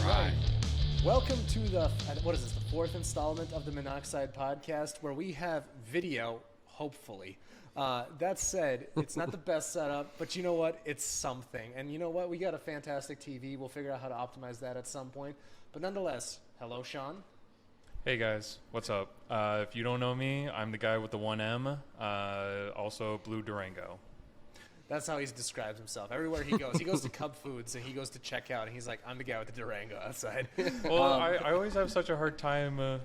right. Welcome to the, what is this, the fourth installment of the Monoxide Podcast, where we have video, hopefully. That said, it's not the best setup, but you know what? It's something. And you know what? We got a fantastic TV. We'll figure out how to optimize that at some point. But nonetheless, hello, Sean. Hey guys, what's up? If you don't know me, I'm the guy with the 1M, also Blue Durango. That's how he describes himself. Everywhere he goes to Cub Foods and he goes to check out and he's like, I'm the guy with the Durango outside. Well, I always have such a hard time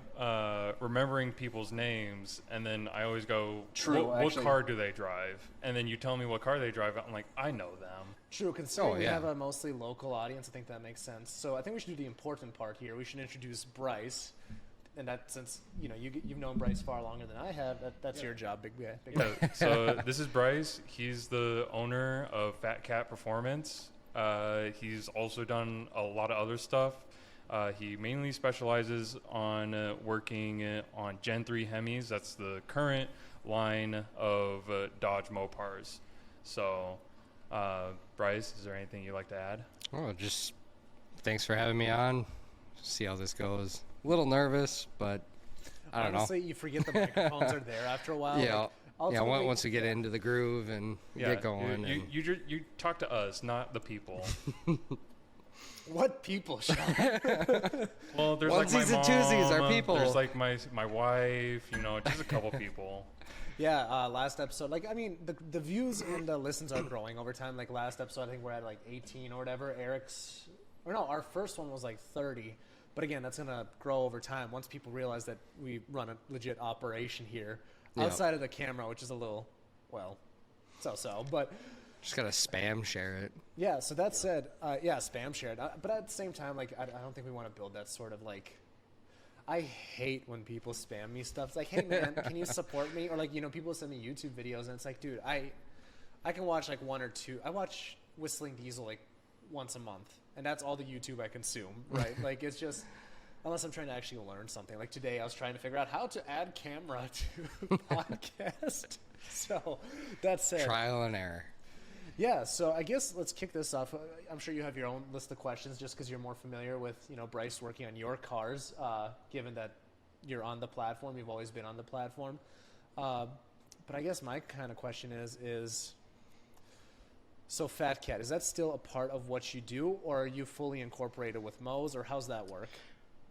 remembering people's names, and then I always go, what car do they drive? And then you tell me what car they drive, I'm like, I know them. True, considering we have a mostly local audience, I think that makes sense. So I think we should do the important part here. We should introduce Bryce. And that, since you've known Bryce far longer than I have, that's your job, big guy. Yeah, so this is Bryce. He's the owner of Fat Cat Performance. He's also done a lot of other stuff. He mainly specializes on working on Gen 3 Hemis. That's the current line of Dodge Mopars. So, Bryce, is there anything you'd like to add? Oh, just thanks for having me on. See how this goes. A little nervous, but I don't know. Honestly, you forget the microphones are there after a while. Yeah, once we get into the groove and get going. You talk to us, not the people. What people, Sean? Well, there's Onesies like my and mom, twosies are people. There's like my wife, just a couple people. Yeah, last episode, the views and the listens are growing over time. Like last episode, I think we're at like 18 or whatever. Our first one was like 30. But again, that's going to grow over time once people realize that we run a legit operation here outside of the camera, which is a little, so-so. But just got to spam share it. Yeah, so that said, spam share it. But at the same time, I don't think we want to build that sort of I hate when people spam me stuff. It's like, hey, man, can you support me? Or people send me YouTube videos, and it's like, dude, I can watch one or two. I watch Whistling Diesel once a month. And that's all the YouTube I consume, right? It's just, unless I'm trying to actually learn something. Like today, I was trying to figure out how to add camera to podcast. So that's it. Trial and error. Yeah, so I guess let's kick this off. I'm sure you have your own list of questions just because you're more familiar with, Bryce working on your cars, given that you're on the platform. You've always been on the platform. But I guess my kind of question is... So Fat Cat, is that still a part of what you do, or are you fully incorporated with Mo's, or how's that work?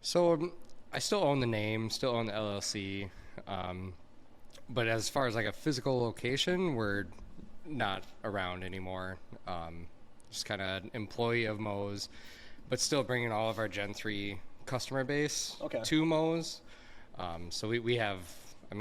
So I still own the name, still own the LLC, but as far as a physical location, we're not around anymore. Just kind of employee of Mo's, but still bringing all of our Gen 3 customer base to Mo's. So we have... I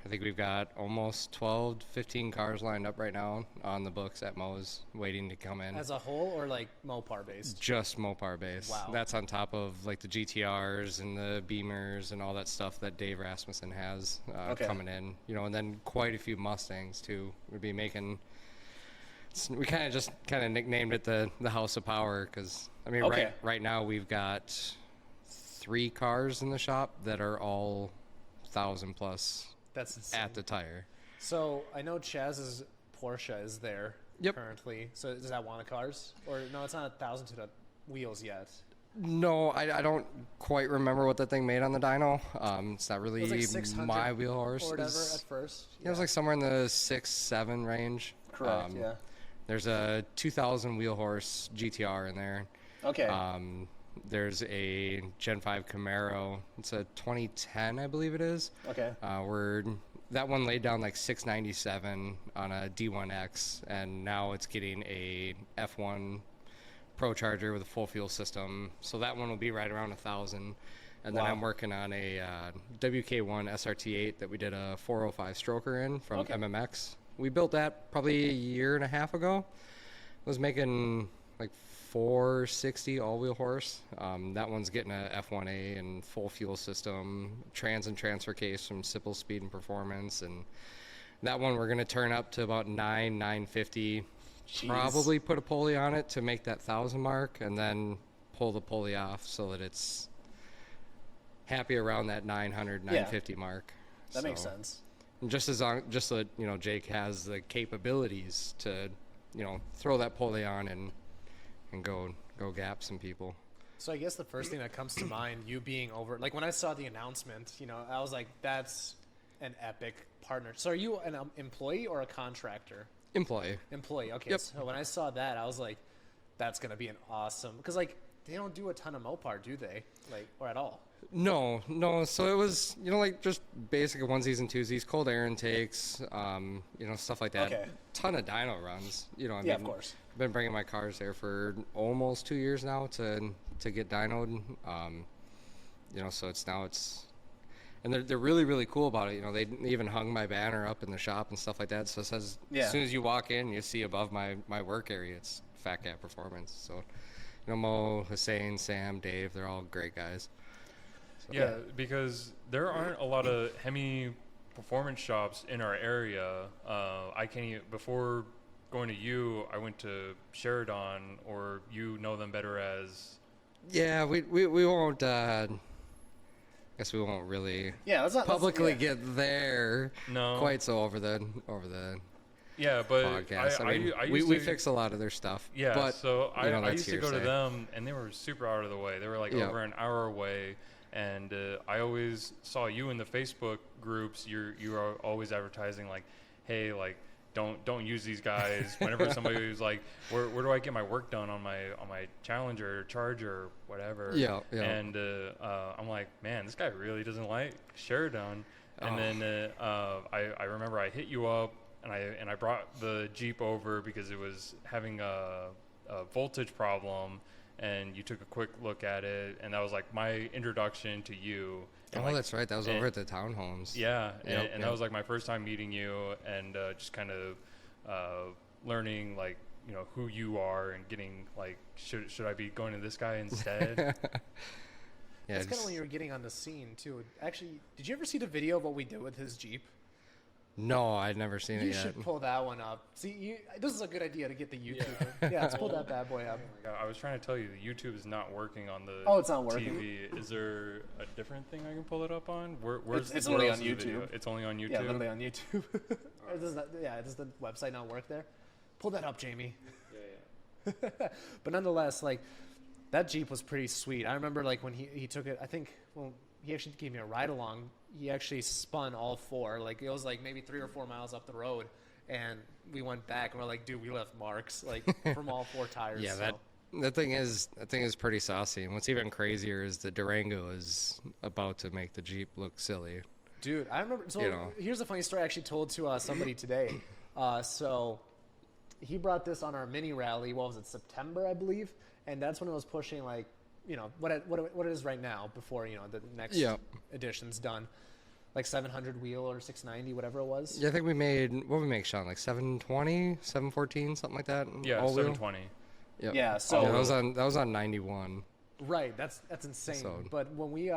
think we've got almost 12, 15 cars lined up right now on the books at Mo's waiting to come in. As a whole or Mopar based? Just Mopar based. Wow. That's on top of the GTRs and the Beamers and all that stuff that Dave Rasmussen has coming in. And then quite a few Mustangs too. We'd be making... We kind of nicknamed it the House of Power because, right now we've got 3 cars in the shop that are all... 1,000 plus. That's insane. At the tire. So I know Chaz's Porsche is there currently. So is that one of the cars? Or no, it's not 1,000 to the wheels yet. No, I don't quite remember what that thing made on the dyno. It's not really my wheel horse. Or whatever at first. Yeah. It was somewhere in the 6-7 range. Correct, yeah. There's a 2,000 wheel horse GTR in there. Okay. There's a Gen 5 Camaro. It's a 2010, I believe it is. Okay. That one laid down 697 on a D1X, and now it's getting a F1 Pro Charger with a full fuel system. So that one will be right around 1,000. And then I'm working on a WK1 SRT8 that we did a 405 stroker in from MMX. We built that probably a year and a half ago. It was making 460 all-wheel horse. That one's getting a F1A and full fuel system, trans and transfer case from Sipple Speed and Performance, and that one we're going to turn up to about 950. Jeez. Probably put a pulley on it to make that 1,000 mark, and then pull the pulley off so that it's happy around that 900, 950 mark. That makes sense. And just so Jake has the capabilities to throw that pulley on and go gap some people. So I guess the first thing that comes to mind, you being over, like when I saw the announcement, you know, I was like, that's an epic partner. So are you an employee or a contractor? Employee. Employee. Okay. Yep. So when I saw that, I was like, that's gonna be an awesome, because like they don't do a ton of Mopar, do they? Like, or at all? No. So it was, you know, like just basic onesies and twosies, cold air intakes, you know, stuff like that. Okay. Ton of dyno runs. You know, I Yeah, mean, of course. I've been bringing my cars there for almost 2 years now to get dynoed. You know, so and they're really, really cool about it. You know, they even hung my banner up in the shop and stuff like that. So it says, as soon as you walk in, you see above my work area, it's Fat Cat Performance. So, you know, Mo, Hussein, Sam, Dave, they're all great guys. So, Yeah, because there aren't a lot of Hemi performance shops in our area. I can't even, before going to you, I went to Sheridan, or you know them better as. Yeah, we won't. Guess we won't really publicly get there quite so over the Yeah, but podcast. I mean, we fix a lot of their stuff. Yeah, but, so you know, I used to go to hearsay. them, and they were super out of the way. They were like over an hour away, and I always saw you in the Facebook groups. You are always advertising like, hey, like don't use these guys. Whenever somebody was like, where do I get my work done on my Challenger, Charger, whatever. Yeah. And I'm like, man, this guy really doesn't like Sheridan. And then I remember I hit you up. And I brought the Jeep over because it was having a voltage problem, and you took a quick look at it, and that was like my introduction to you. And that's right. That was over at the townhomes. Yeah, and that was like my first time meeting you, and just kind of learning like, you know, who you are, and getting like, should I be going to this guy instead? Yeah, it's kind of when you were getting on the scene too. Actually, did you ever see the video of what we did with his Jeep? No, I'd never seen it You yet. should pull that one up. See, this is a good idea to get the YouTube. Yeah, let's pull that bad boy up. Oh my God, I was trying to tell you, the YouTube is not working on the Oh, it's not working. TV. Is there a different thing I can pull it up on? It's where only else on is the video? YouTube. It's only on YouTube? Yeah, literally on YouTube. Does the website not work there? Pull that up, Jamie. Yeah. But nonetheless, like, that Jeep was pretty sweet. I remember, like, when he took it, I think, well, he actually gave me a ride along. He actually spun all four. Like, it was like maybe 3 or 4 miles up the road, and we went back and we're like, dude, we left marks like from all 4 tires. Yeah, so. that thing is pretty saucy. And what's even crazier is the Durango is about to make the Jeep look silly. Dude, I remember. So here's a funny story I actually told to somebody today. So he brought this on our mini rally. What was it, September, I believe? And that's when it was pushing, like, you know, what it is right now before, you know, the next edition's done. Like 700 wheel or 690, whatever it was. Yeah, I think we made, what did we make, Sean? Like 720, 714, something like that? Yeah, all 720. Yep. Yeah, so that was on 91. Right, that's insane. So, but when we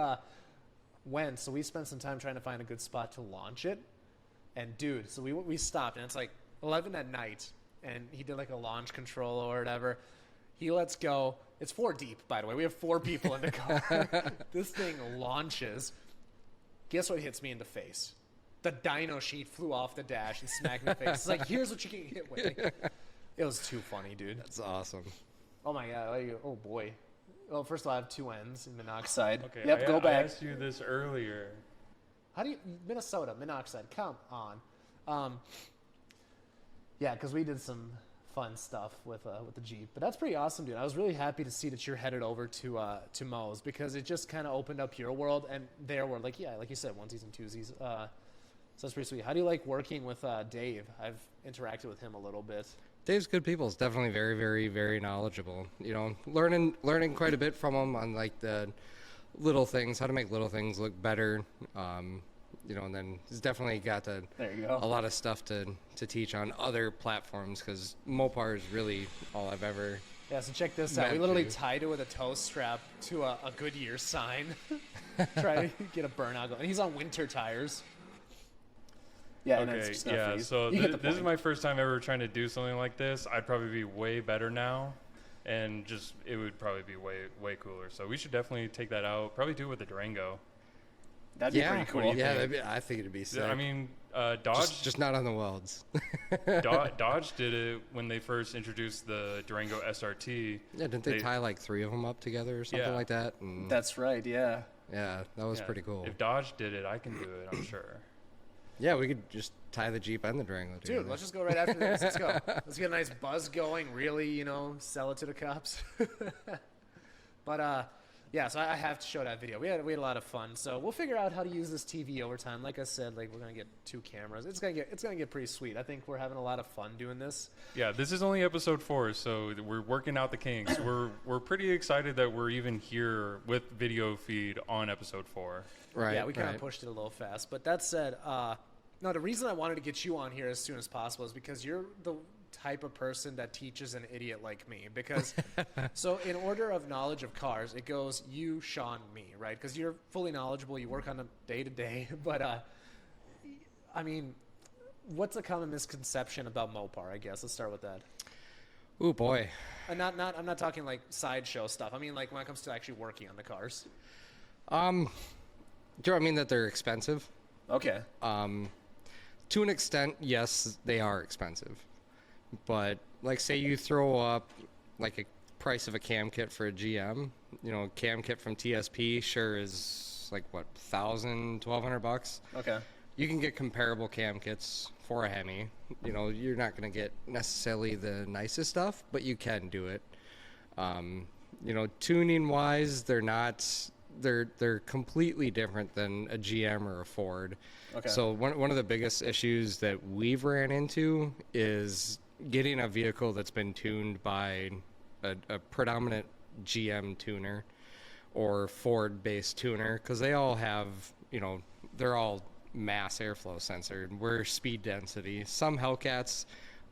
went, so we spent some time trying to find a good spot to launch it. And dude, so we stopped, and it's like 11 at night, and he did like a launch control or whatever. He lets go. It's 4 deep, by the way. We have 4 people in the car. This thing launches. Guess what hits me in the face? The dyno sheet flew off the dash and smacked me in the face. It's like, here's what you can hit with. It was too funny, dude. That's awesome. Oh my God. Oh boy. Well, first of all, I have 2 ends in monoxide. Okay, Yep, go back. I asked you this earlier. How do you Minnesota monoxide? Come on. Yeah, because we did some fun stuff with the Jeep, but that's pretty awesome, dude. I was really happy to see that you're headed over to Mo's, because it just kind of opened up your world and their world. Like, yeah, like you said, onesies and twosies. So that's pretty sweet. How do you like working with Dave? I've interacted with him a little bit. Dave's good people. He's definitely very, very, very knowledgeable. You know, learning quite a bit from him on like the little things, how to make little things look better. You know, and then he's definitely got a lot of stuff to teach on other platforms, because Mopar is really all I've ever. Yeah, so check this out. We literally tied it with a tow strap to a Goodyear sign. Try to get a burnout going. And he's on winter tires. Yeah, okay, yeah, so this is my first time ever trying to do something like this. I'd probably be way better now, and just it would probably be way cooler. So we should definitely take that out. Probably do it with the Durango. That'd be pretty cool. Yeah, I think it'd be sick. I mean, Dodge Just not on the welds. Dodge did it when they first introduced the Durango SRT. Yeah, didn't they tie like 3 of them up together or something like that? And That's right. Yeah. yeah, that was pretty cool. If Dodge did it, I can do it, I'm sure. Yeah, we could just tie the Jeep and the Durango together. Dude, let's just go right after this. Let's go. Let's get a nice buzz going. Really, you know, sell it to the cops. But yeah, so I have to show that video. We had a lot of fun. So we'll figure out how to use this TV over time. Like I said, like we're gonna get 2 cameras. It's gonna get pretty sweet. I think we're having a lot of fun doing this. Yeah, this is only episode 4, so we're working out the kinks. We're pretty excited that we're even here with video feed on episode 4. Right. Yeah, we kind of pushed it a little fast. But that said, no, the reason I wanted to get you on here as soon as possible is because you're the type of person that teaches an idiot like me. Because so in order of knowledge of cars, it goes you, Sean, me, right? Because you're fully knowledgeable, you work on them day to day. But I mean, what's a common misconception about Mopar? I guess let's start with that. Ooh boy. And I'm not talking like sideshow stuff. I mean like when it comes to actually working on the cars. Do I mean that they're expensive? Okay. To an extent, yes, they are expensive. But like say you throw up like a price of a cam kit for a GM, you know, cam kit from TSP sure is like what, $1,200. Okay. You can get comparable cam kits for a Hemi. You know, you're not going to get necessarily the nicest stuff, but you can do it. You know, tuning wise, they're completely different than a GM or a Ford. Okay. So one of the biggest issues that we've ran into is getting a vehicle that's been tuned by a predominant GM tuner or Ford-based tuner, because they all have, you know, they're all mass airflow censored. We're speed density. Some Hellcats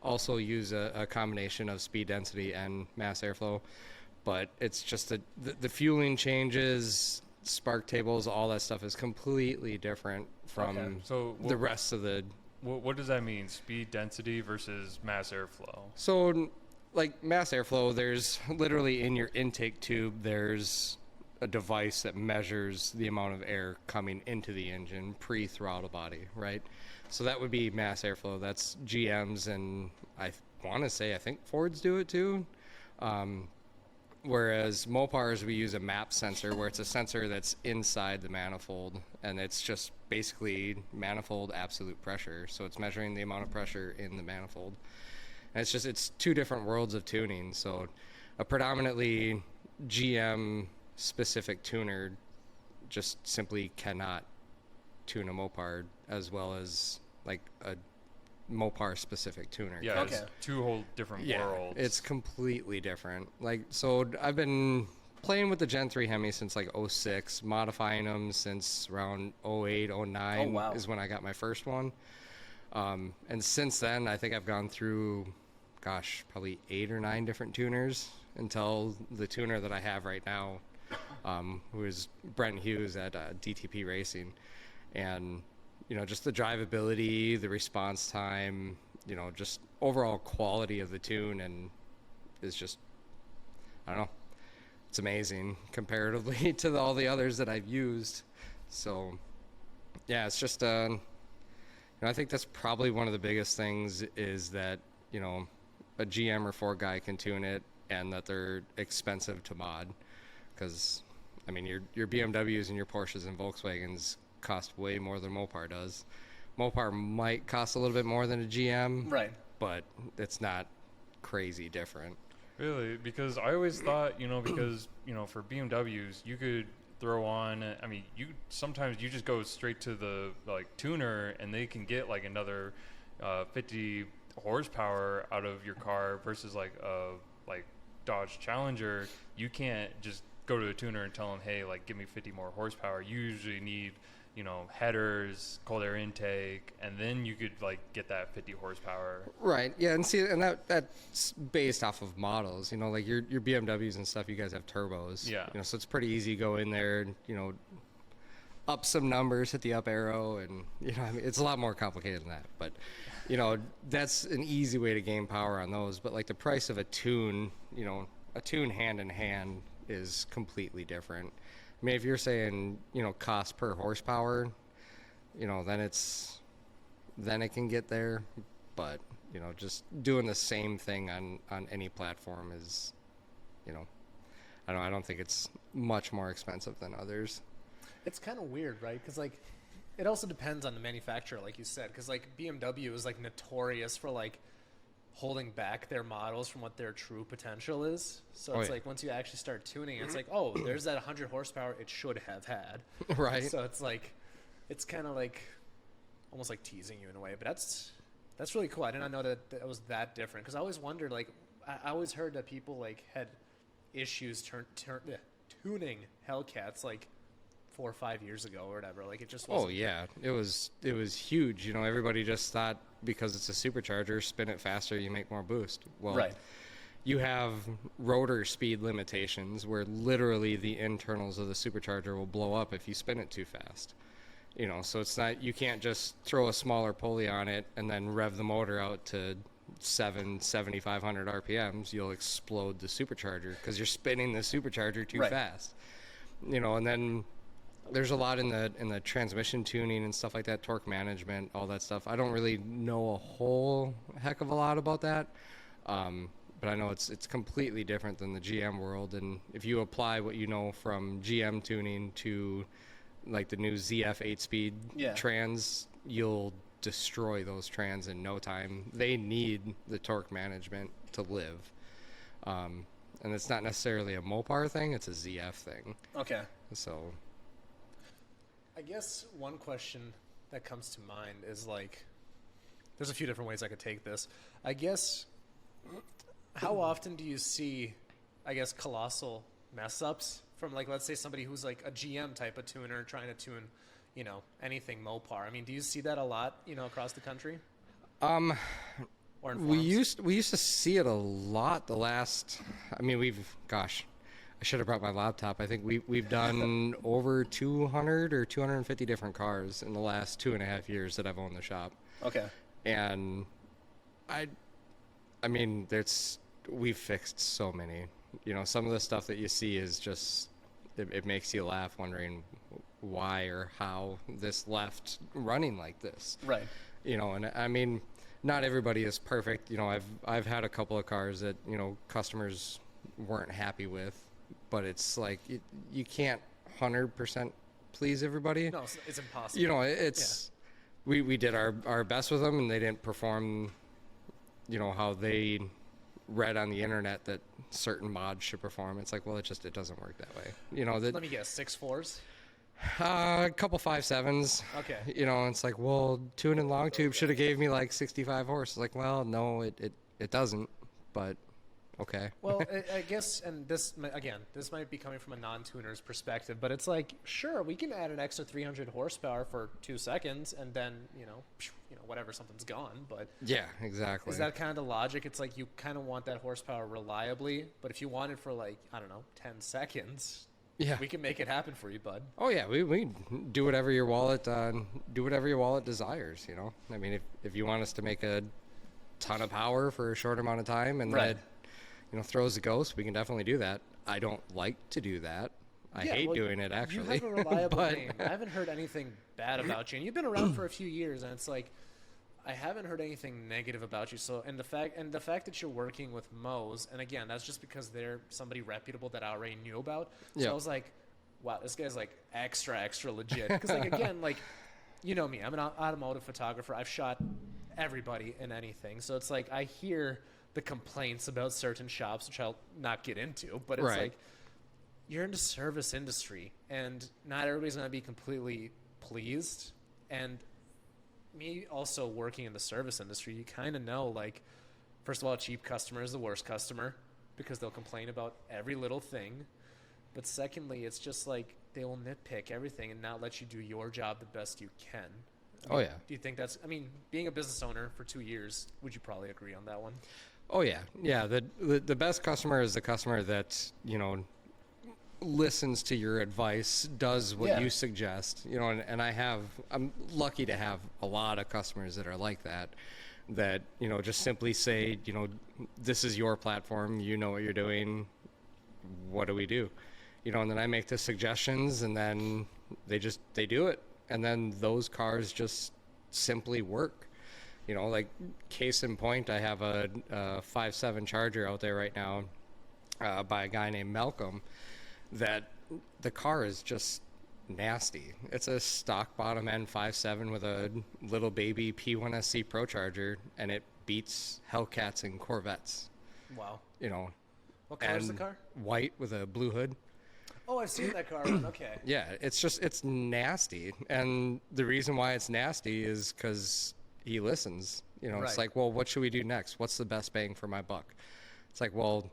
also use a combination of speed density and mass airflow, but it's just the fueling changes, spark tables, all that stuff is completely different from the rest of the... What does that mean? Speed density versus mass airflow? So, like mass airflow, there's literally in your intake tube, there's a device that measures the amount of air coming into the engine pre-throttle body, right? So that would be mass airflow. That's GMs, and I think Fords do it too. Whereas Mopars, we use a MAP sensor, where it's a sensor that's inside the manifold, and it's just basically manifold absolute pressure. So it's measuring the amount of pressure in the manifold. And it's 2 different worlds of tuning. So a predominantly GM specific tuner just simply cannot tune a Mopar as well as like a Mopar specific tuner. Yeah, it's 2 whole different worlds. It's completely different. Like, so I've been playing with the Gen 3 Hemi since like 06, modifying them since around 08, 09 is when I got my first one. And since then, I think I've gone through, probably 8 or 9 different tuners until the tuner that I have right now, who is Brent Hughes at DTP Racing. And you know, just the drivability, the response time, you know, just overall quality of the tune, and is just, I don't know, it's amazing comparatively to all the others that I've used. So, yeah, it's just, you know, I think that's probably one of the biggest things is that, you know, a GM or Ford guy can tune it, and that they're expensive to mod, because, I mean, your BMWs and your Porsches and Volkswagens cost way more than Mopar does. Mopar might cost a little bit more than a GM, right? But it's not crazy different. Really? Because I always thought, you know, because, you know, for BMWs, you could throw on, I mean, sometimes you just go straight to the, like, tuner, and they can get, like, another 50 horsepower out of your car versus, like, Dodge Challenger. You can't just go to a tuner and tell them, hey, like, give me 50 more horsepower. You usually need, you know, headers, cold air intake, and then you could like get that 50 horsepower. Right. Yeah, and see, and that's based off of models. You know, like your BMWs and stuff. You guys have turbos. Yeah. You know, so it's pretty easy to go in there and, you know, up some numbers, hit the up arrow, and you know, I mean, it's a lot more complicated than that. But you know, that's an easy way to gain power on those. But like the price of a tune, you know, a tune hand in hand is completely different. I mean, if you're saying, you know, cost per horsepower, you know, then it's then it can get there. But, you know, just doing the same thing on any platform is, you know, I don't think it's much more expensive than others. It's kind of weird, right? Because, like, it also depends on the manufacturer, like you said. Because, like, BMW is, like, notorious for, like, holding back their models from what their true potential is. So it's like, once you actually start tuning, it's like, oh, there's that 100 horsepower it should have had. Right. So it's like, it's kind of like, almost like teasing you in a way. But that's really cool. I did not know that it was that different. Because I always wondered, like, I always heard that people, like, had issues tuning Hellcats, like, 4 or 5 years ago or whatever. Like, it just wasn't. Oh yeah, it was huge. You know, everybody just thought because it's a supercharger, spin it faster, you make more boost. Well, Right. You have rotor speed limitations where literally the internals of the supercharger will blow up if you spin it too fast. You know, so it's not, you can't just throw a smaller pulley on it and then rev the motor out to 7,500 RPMs. You'll explode the supercharger because you're spinning the supercharger too fast. You know, and then there's a lot in the transmission tuning and stuff like that, torque management, all that stuff. I don't really know a whole heck of a lot about that, but I know it's completely different than the GM world. And if you apply what you know from GM tuning to like the new ZF 8-speed trans, you'll destroy those trans in no time. They need the torque management to live. And it's not necessarily a Mopar thing, it's a ZF thing. Okay. So I guess one question that comes to mind is, like, there's a few different ways I could take this. I guess, how often do you see, I guess, colossal mess ups from, like, let's say somebody who's like a GM type of tuner trying to tune, you know, anything Mopar? I mean, do you see that a lot, you know, across the country? Or in we forums? used to see it a lot the last, I mean, I should have brought my laptop. I think we've done over 200 or 250 different cars in the last 2.5 years that I've owned the shop. Okay. And I mean, we've fixed so many. You know, some of the stuff that you see is just, it makes you laugh wondering why or how this left running like this. Right. You know, and I mean, not everybody is perfect. You know, I've had a couple of cars that, you know, customers weren't happy with, but it's like you can't 100% please everybody. No, it's impossible. You know, it's we did our best with them, and they didn't perform, you know, how they read on the internet that certain mods should perform. It's like, well, it doesn't work that way. You know, that Let me guess, 6.4s? a couple 5.7s. Okay. You know, it's like, well, tune and long tube should have gave me like 65 horse. It's like, well, no, it doesn't, but okay. Well, I guess, and this might be coming from a non-tuner's perspective, but it's like, sure, we can add an extra 300 horsepower for 2 seconds, and then you know, whatever, something's gone. But Yeah, exactly. is that kind of the logic? It's like you kind of want that horsepower reliably, but if you want it for, like, I don't know, 10 seconds, Yeah. we can make it happen for you, bud. Oh yeah, we do whatever your wallet desires. You know, I mean, if you want us to make a ton of power for a short amount of time, and Right. that, you know, throws a ghost, we can definitely do that. I don't like to do that. I Yeah, hate well, doing it, actually. You have a reliable But- name. I haven't heard anything bad about you, and you've been around for a few years, and it's like, I haven't heard anything negative about you. So, and the fact that you're working with Moe's, and again, that's just because they're somebody reputable that I already knew about. So Yeah. I was like, wow, this guy's like extra legit. Because, like, again, like, you know me, I'm an automotive photographer. I've shot everybody in anything. So it's like I hear the complaints about certain shops, which I'll not get into, but it's Right. like, you're in the service industry, and not everybody's going to be completely pleased. And me also working in the service industry, you kind of know, like, first of all, a cheap customer is the worst customer because they'll complain about every little thing. But secondly, it's just like they will nitpick everything and not let you do your job the best you can. I Oh mean, yeah. Do you think that's, I mean, being a business owner for 2 years, would you probably agree on that one? Oh yeah, yeah. The best customer is the customer that, you know, listens to your advice, does what Yeah. you suggest. You know, and I'm lucky to have a lot of customers that are like that. That, you know, just simply say, you know, this is your platform. You know what you're doing. What do we do? You know, and then I make the suggestions, and then they do it, and then those cars just simply work. You know, like case in point, I have a 5.7 Charger out there right now by a guy named Malcolm that the car is just nasty. It's a stock bottom end 5.7 with a little baby P1SC Pro Charger, and it beats Hellcats and Corvettes. Wow. You know, What color is the car? white with a blue hood. Oh, I've seen that car. Okay. Yeah, it's nasty, and the reason why it's nasty is because he listens. You know, it's Right. like, well, what should we do next? What's the best bang for my buck? It's like, well,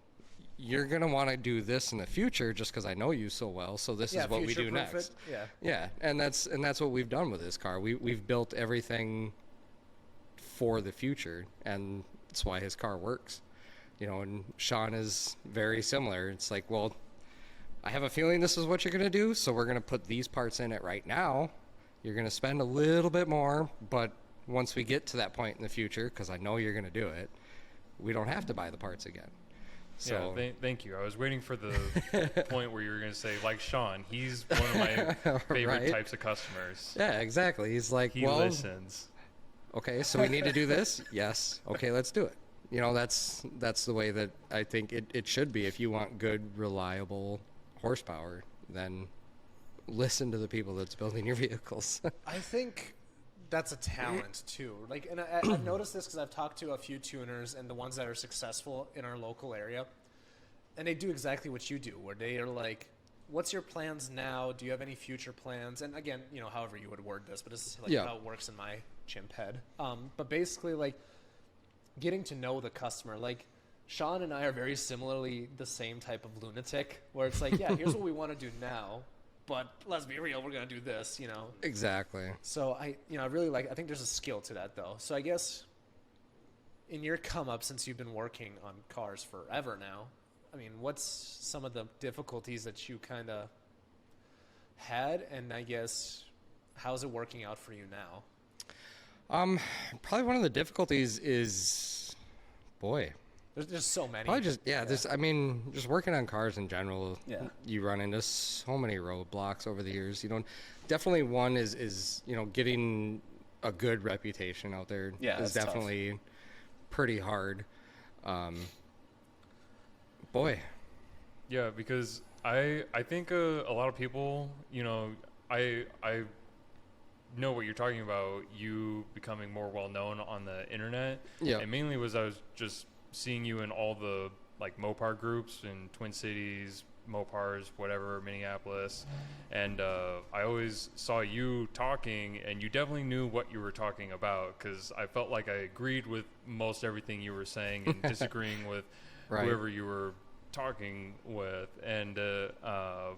you're gonna want to do this in the future just because I know you so well. So this is what we do future-proof next. it. Yeah. Yeah, and that's what we've done with this car. We've built everything for the future, and that's why his car works. You know, and Sean is very similar. It's like, well, I have a feeling this is what you're going to do, so we're going to put these parts in it right now. You're going to spend a little bit more, but once we get to that point in the future, because I know you're going to do it, we don't have to buy the parts again. So Yeah, thank you. I was waiting for the point where you were going to say, like Sean, he's one of my favorite Right? types of customers. yeah, exactly. He's like, He well, listens. okay, so we need to do this? Yes. Okay, let's do it. You know, that's the way that I think it should be. If you want good, reliable horsepower, then listen to the people that's building your vehicles. I think that's a talent too. Like, and I've noticed this because I've talked to a few tuners and the ones that are successful in our local area, and they do exactly what you do, where they are like, "What's your plans now? Do you have any future plans?" And again, you know, however you would word this, but this is like Yeah. how it works in my chimp head. But basically, like, getting to know the customer, like. Sean and I are very similarly the same type of lunatic, where it's like, yeah, here's what we want to do now, but let's be real, we're gonna do this, you know. Exactly. So I really like. I think there's a skill to that, though. So I guess in your come up, since you've been working on cars forever now, I mean, what's some of the difficulties that you kind of had, and I guess how's it working out for you now? Probably one of the difficulties is, boy, There's just so many. probably just just working on cars in general. Yeah. You run into so many roadblocks over the years. You know, definitely one is getting a good reputation out there. Yeah, is that's tough. definitely pretty hard. Boy, Yeah, because I think a lot of people, you know, I know what you're talking about, you becoming more well known on the internet. Yeah. And mainly was I was just seeing you in all the like Mopar groups in Twin Cities, Mopars, whatever, Minneapolis. And I always saw you talking, and you definitely knew what you were talking about, because I felt like I agreed with most everything you were saying and disagreeing with Right. whoever you were talking with. And I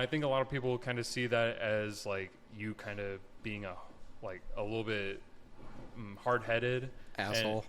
think a lot of people kind of see that as like you kind of being a little bit hard-headed asshole.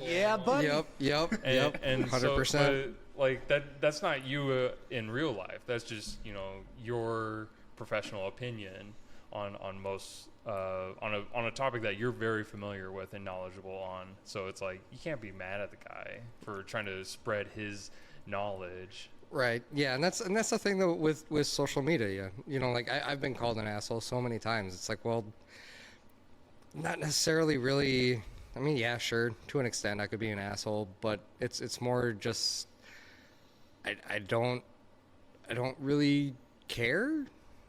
Yeah, buddy. Yep. and 100%. So, but like that's not you in real life. That's just, you know, your professional opinion on most on a topic that you're very familiar with and knowledgeable on. So it's like you can't be mad at the guy for trying to spread his knowledge. Right. Yeah, and that's the thing though with social media. You know, like I've been called an asshole so many times. It's like, well, not necessarily really. I mean, yeah, sure, to an extent I could be an asshole, but it's more just I don't really care.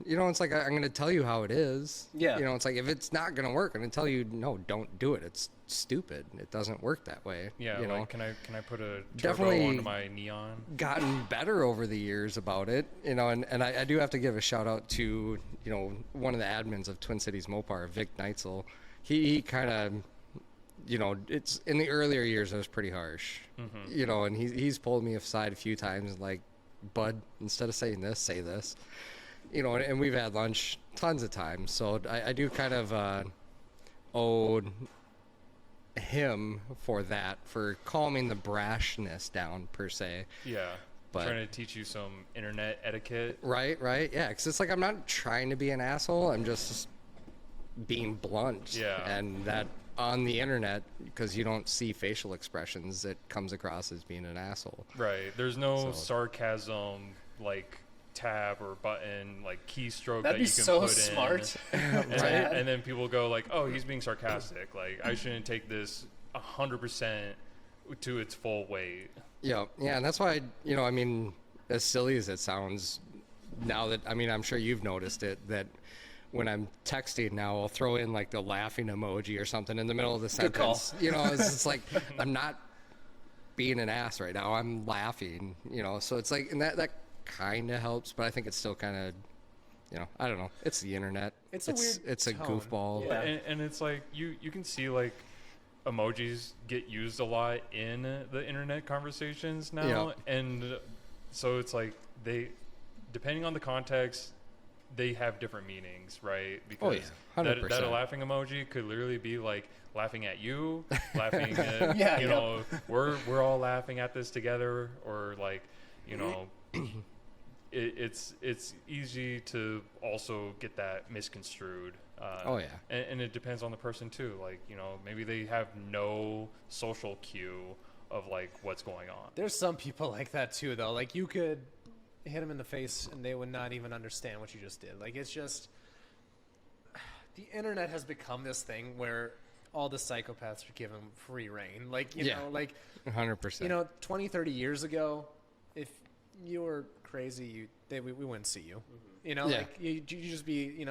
You know, it's like I'm going to tell you how it is. Yeah. You know, it's like if it's not going to work, I'm going to tell you no, don't do it. It's stupid. It doesn't work that way. Yeah, You know, like can I put a turbo Definitely onto my Neon? gotten better over the years about it, you know, and I do have to give a shout out to, you know, one of the admins of Twin Cities Mopar, Vic Neitzel. He kind of, you know, it's in the earlier years it was pretty harsh, you know, and he's pulled me aside a few times, like, bud, instead of saying this, say this, you know, and we've had lunch tons of times, so I do kind of owe him for that, for calming the brashness down per se. Yeah. But- trying to teach you some internet etiquette. Right, yeah, because it's like I'm not trying to be an asshole, I'm just being blunt. Yeah. And that on the internet, because you don't see facial expressions, it comes across as being an asshole. Right. There's no So- sarcasm like tab or button, like keystroke That'd that be you can so put smart. in. Right. And then people go like, oh, he's being sarcastic. Like, I shouldn't take this 100% to its full weight. Yeah, and that's why, I mean, as silly as it sounds, now that, I mean, I'm sure you've noticed it, that when I'm texting now, I'll throw in like the laughing emoji or something in the middle of the Good call. sentence. It's like, I'm not being an ass right now. I'm laughing, so it's like, and that kind of helps, but I think it's still kind of, I don't know. It's the internet. It's a weird It's a tone. goofball. Yeah. And it's like, you can see like emojis get used a lot in the internet conversations now. Yeah. And so it's like depending on the context, they have different meanings, right? Because Oh, yeah. 100%. that laughing emoji could literally be like laughing at you, laughing at, Yeah, we're all laughing at this together, or like, it's easy to also get that misconstrued. Oh, yeah. And it depends on the person too. Like, maybe they have no social cue of like what's going on. There's some people like that too, though. Like, you could hit them in the face and they would not even understand what you just did. Like, it's just, the internet has become this thing where all the psychopaths are given free reign. Like, you know, like 100%. 20, 30 years ago, if you were crazy, we wouldn't see you. Yeah. Like, you just be,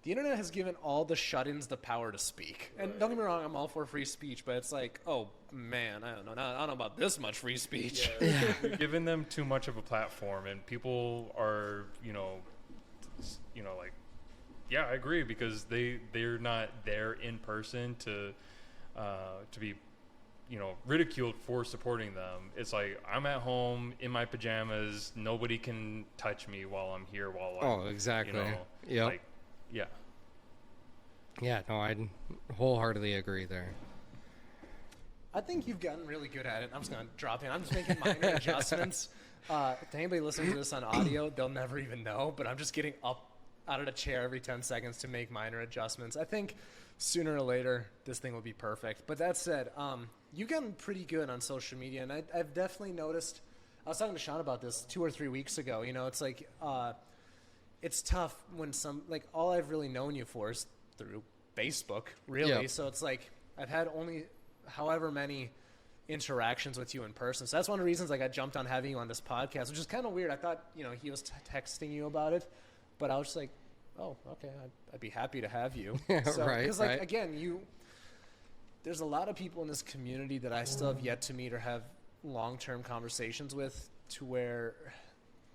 the internet has given all the shut-ins the power to speak. And don't get me wrong, I'm all for free speech, but it's like, oh man, I don't know about this much free speech. You're giving them too much of a platform, and people are, like, yeah, I agree, because they're not there in person to be, ridiculed for supporting them. It's like, I'm at home in my pajamas, nobody can touch me while I'm here, Oh, exactly. Yep. Like, yeah. Yeah, no, I wholeheartedly agree there. I think you've gotten really good at it. I'm just going to drop in. I'm just making minor adjustments. To anybody listening to this on audio, they'll never even know, but I'm just getting up out of the chair every 10 seconds to make minor adjustments. I think sooner or later, this thing will be perfect. But that said, you've gotten pretty good on social media, and I've definitely noticed. I was talking to Sean about this 2 or 3 weeks ago. It's like, it's tough when all I've really known you for is through Facebook, really. Yep. So it's like, I've had only however many interactions with you in person. So that's one of the reasons I jumped on having you on this podcast, which is kind of weird. I thought, he was texting you about it, but I was just like, oh, okay, I'd be happy to have you. So, Right. Because, again, there's a lot of people in this community that I still have yet to meet or have long-term conversations with, to where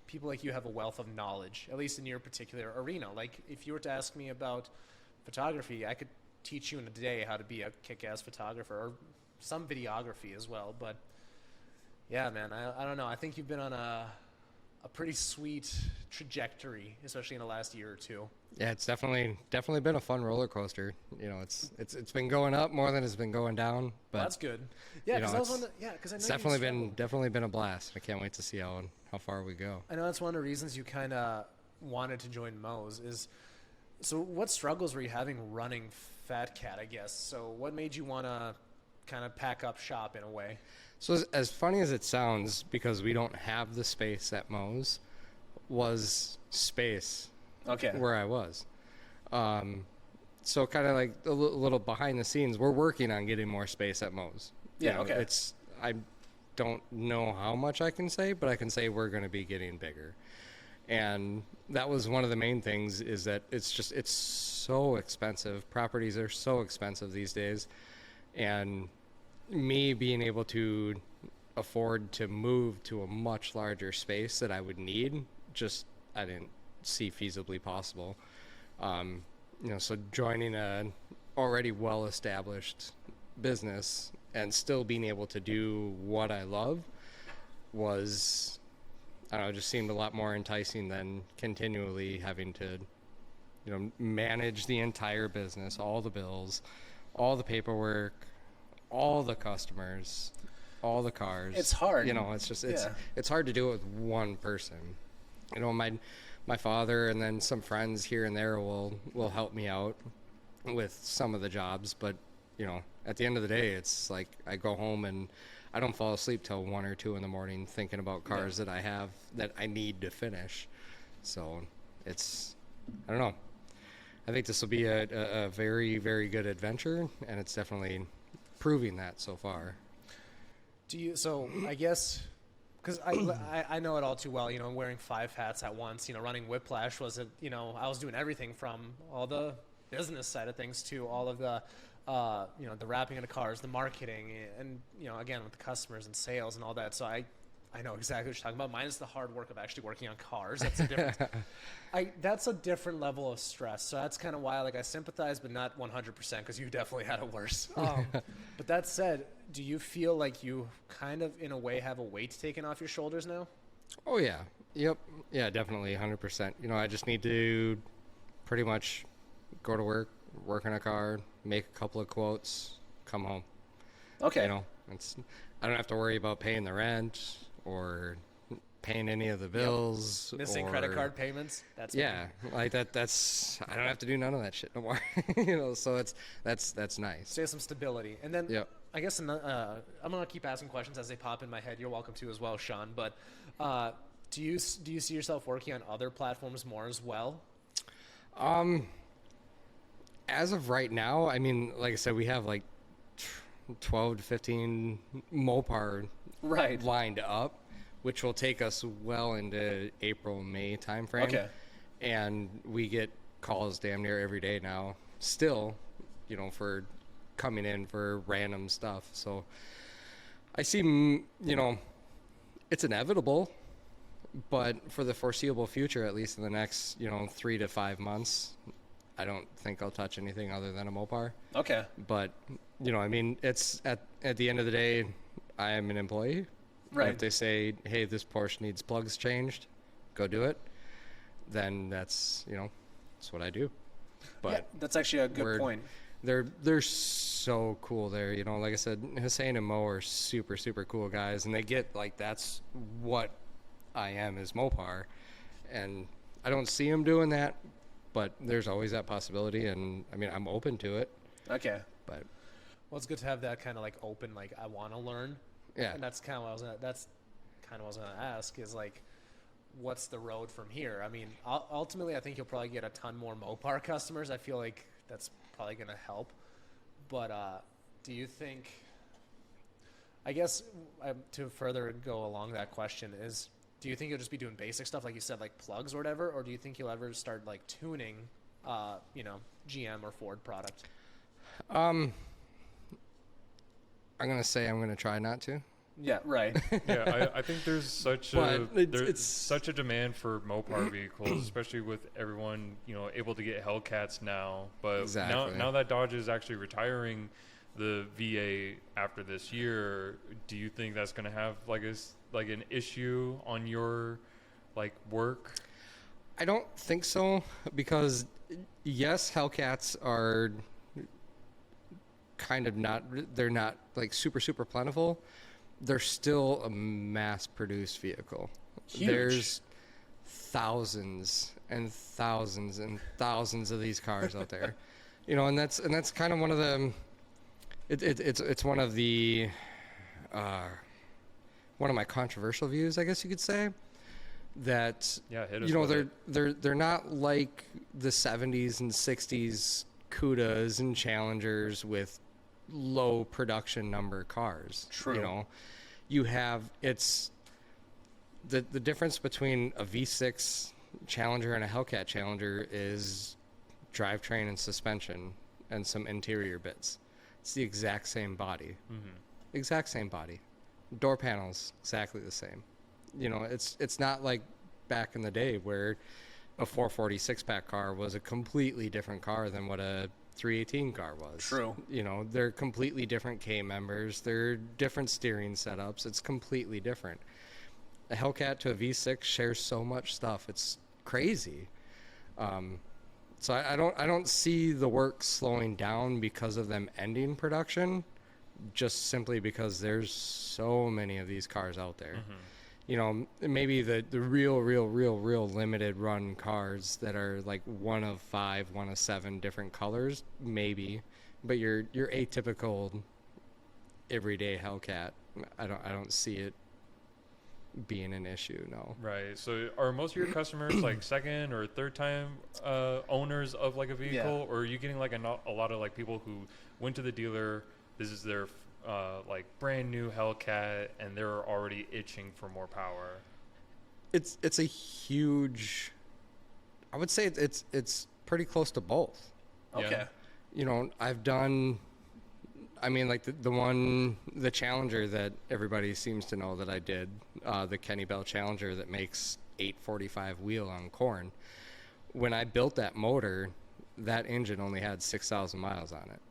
people like you have a wealth of knowledge, at least in your particular arena. Like, if you were to ask me about photography, I could teach you in a day how to be a kick-ass photographer, or some videography as well. But yeah, man, I don't know. I think you've been on a pretty sweet trajectory, especially in the last year or two. Yeah, it's definitely been a fun roller coaster. It's been going up more than it's been going down. But That's good. Yeah, because I was wondering. Yeah, because I know it's you definitely been a blast. I can't wait to see how far we go. I know that's one of the reasons you kind of wanted to join Mo's is. So what struggles were you having running Fat Cat, I guess? So what made you want to kind of pack up shop in a way? So as funny as it sounds, because we don't have the space at Mo's, was space where I was. So kind of like a little behind the scenes, we're working on getting more space at Mo's. Yeah, okay. I don't know how much I can say, but I can say we're going to be getting bigger. And that was one of the main things, is that it's so expensive. Properties are so expensive these days. And me being able to afford to move to a much larger space that I would need, I didn't see feasibly possible. So joining a already well-established business and still being able to do what I love was, I don't know, just seemed a lot more enticing than continually having to, manage the entire business, all the bills, all the paperwork, all the customers, all the cars. It's hard. It's hard to do it with one person. My father and then some friends here and there will help me out with some of the jobs, but at the end of the day, it's like I go home and I don't fall asleep till 1 or 2 in the morning thinking about cars that I have that I need to finish. So it's, I don't know. I think this will be a very, very good adventure, and it's definitely proving that so far. So I guess, because I know it all too well, wearing 5 hats at once, running Whiplash was, I was doing everything from all the business side of things to all of the, the wrapping of the cars, the marketing, and, again, with the customers and sales and all that. So I know exactly what you're talking about. Mine is the hard work of actually working on cars. That's a different, that's a different level of stress. So that's kind of why, I sympathize, but not 100%, because you definitely had it worse. But that said, do you feel like you kind of, in a way, have a weight taken off your shoulders now? Oh, yeah. Yep. Yeah, definitely, 100%. I just need to pretty much go to work on a car, make a couple of quotes, come home. Okay. I don't have to worry about paying the rent or paying any of the bills. Yep. Missing credit card payments. That's I don't have to do none of that shit no more. So that's nice. So you have some stability. And then yep. I guess I'm gonna keep asking questions as they pop in my head. You're welcome to as well, Sean. But do you see yourself working on other platforms more as well? As of right now, I mean, like I said, we have 12 to 15 Mopar lined up, which will take us well into April, May timeframe. Okay. And we get calls damn near every day now, still, for coming in for random stuff. So I see, it's inevitable, but for the foreseeable future, at least in the next, 3 to 5 months, I don't think I'll touch anything other than a Mopar. Okay. But, it's at the end of the day, I am an employee. Right. If they say, hey, this Porsche needs plugs changed, go do it, then that's what I do. But yeah, that's actually a good point. They're so cool there. Like I said, Hussein and Mo are super, super cool guys, and they get that's what I am is Mopar. And I don't see them doing that, but there's always that possibility, and I mean, I'm open to it. Okay. But well, it's good to have that kind of open, I want to learn. Yeah. And that's kind of what I was gonna ask is what's the road from here? I mean, ultimately, I think you'll probably get a ton more Mopar customers. I feel like that's probably gonna help. But do you think? I guess to further go along that question is, do you think you'll just be doing basic stuff like you said, like plugs or whatever, or do you think you'll ever start tuning, GM or Ford product? I'm gonna say I'm gonna try not to. Yeah, right. Yeah, I think there's such a demand for Mopar vehicles, especially with everyone able to get Hellcats now. But exactly. now that Dodge is actually retiring the VA after this year, do you think that's going to have an issue on your work? I don't think so, because yes, Hellcats are kind of they're not super, super plentiful. They're still a mass-produced vehicle. Huge. There's thousands and thousands and thousands of these cars out there, and that's kind of one of the. It's one of the one of my controversial views, I guess you could say. That hit us they're not like the 70s and 60s Cudas and Challengers with low production number cars. True. You have it's the difference between a V6 Challenger and a Hellcat Challenger is drivetrain and suspension and some interior bits. It's the exact same body. Mm-hmm. Exact same body. Door panels exactly the same. It's not like back in the day where a 440 six-pack car was a completely different car than what a 318 car was. True. They're completely different K members. They're different steering setups. It's completely different. A Hellcat to a V6 shares so much stuff. It's crazy. So I don't see the work slowing down because of them ending production, just simply because there's so many of these cars out there. Mm-hmm. Maybe the real limited run cars that are 1 of 5, 1 of 7 different colors, maybe But your atypical everyday Hellcat, I don't see it being an issue. No. Right. So are most of your customers like second or third time owners of like a vehicle, or are you getting like a lot of like people who went to the dealer, this is their like brand new Hellcat, and they're already itching for more power? It's a huge, I would say it's pretty close to both. Okay. Yeah. You know, I've done, I mean, like the Challenger that everybody seems to know that I did, the Kenny Bell Challenger that makes 845 wheel on corn. When I built that motor, that engine only had 6,000 miles on it.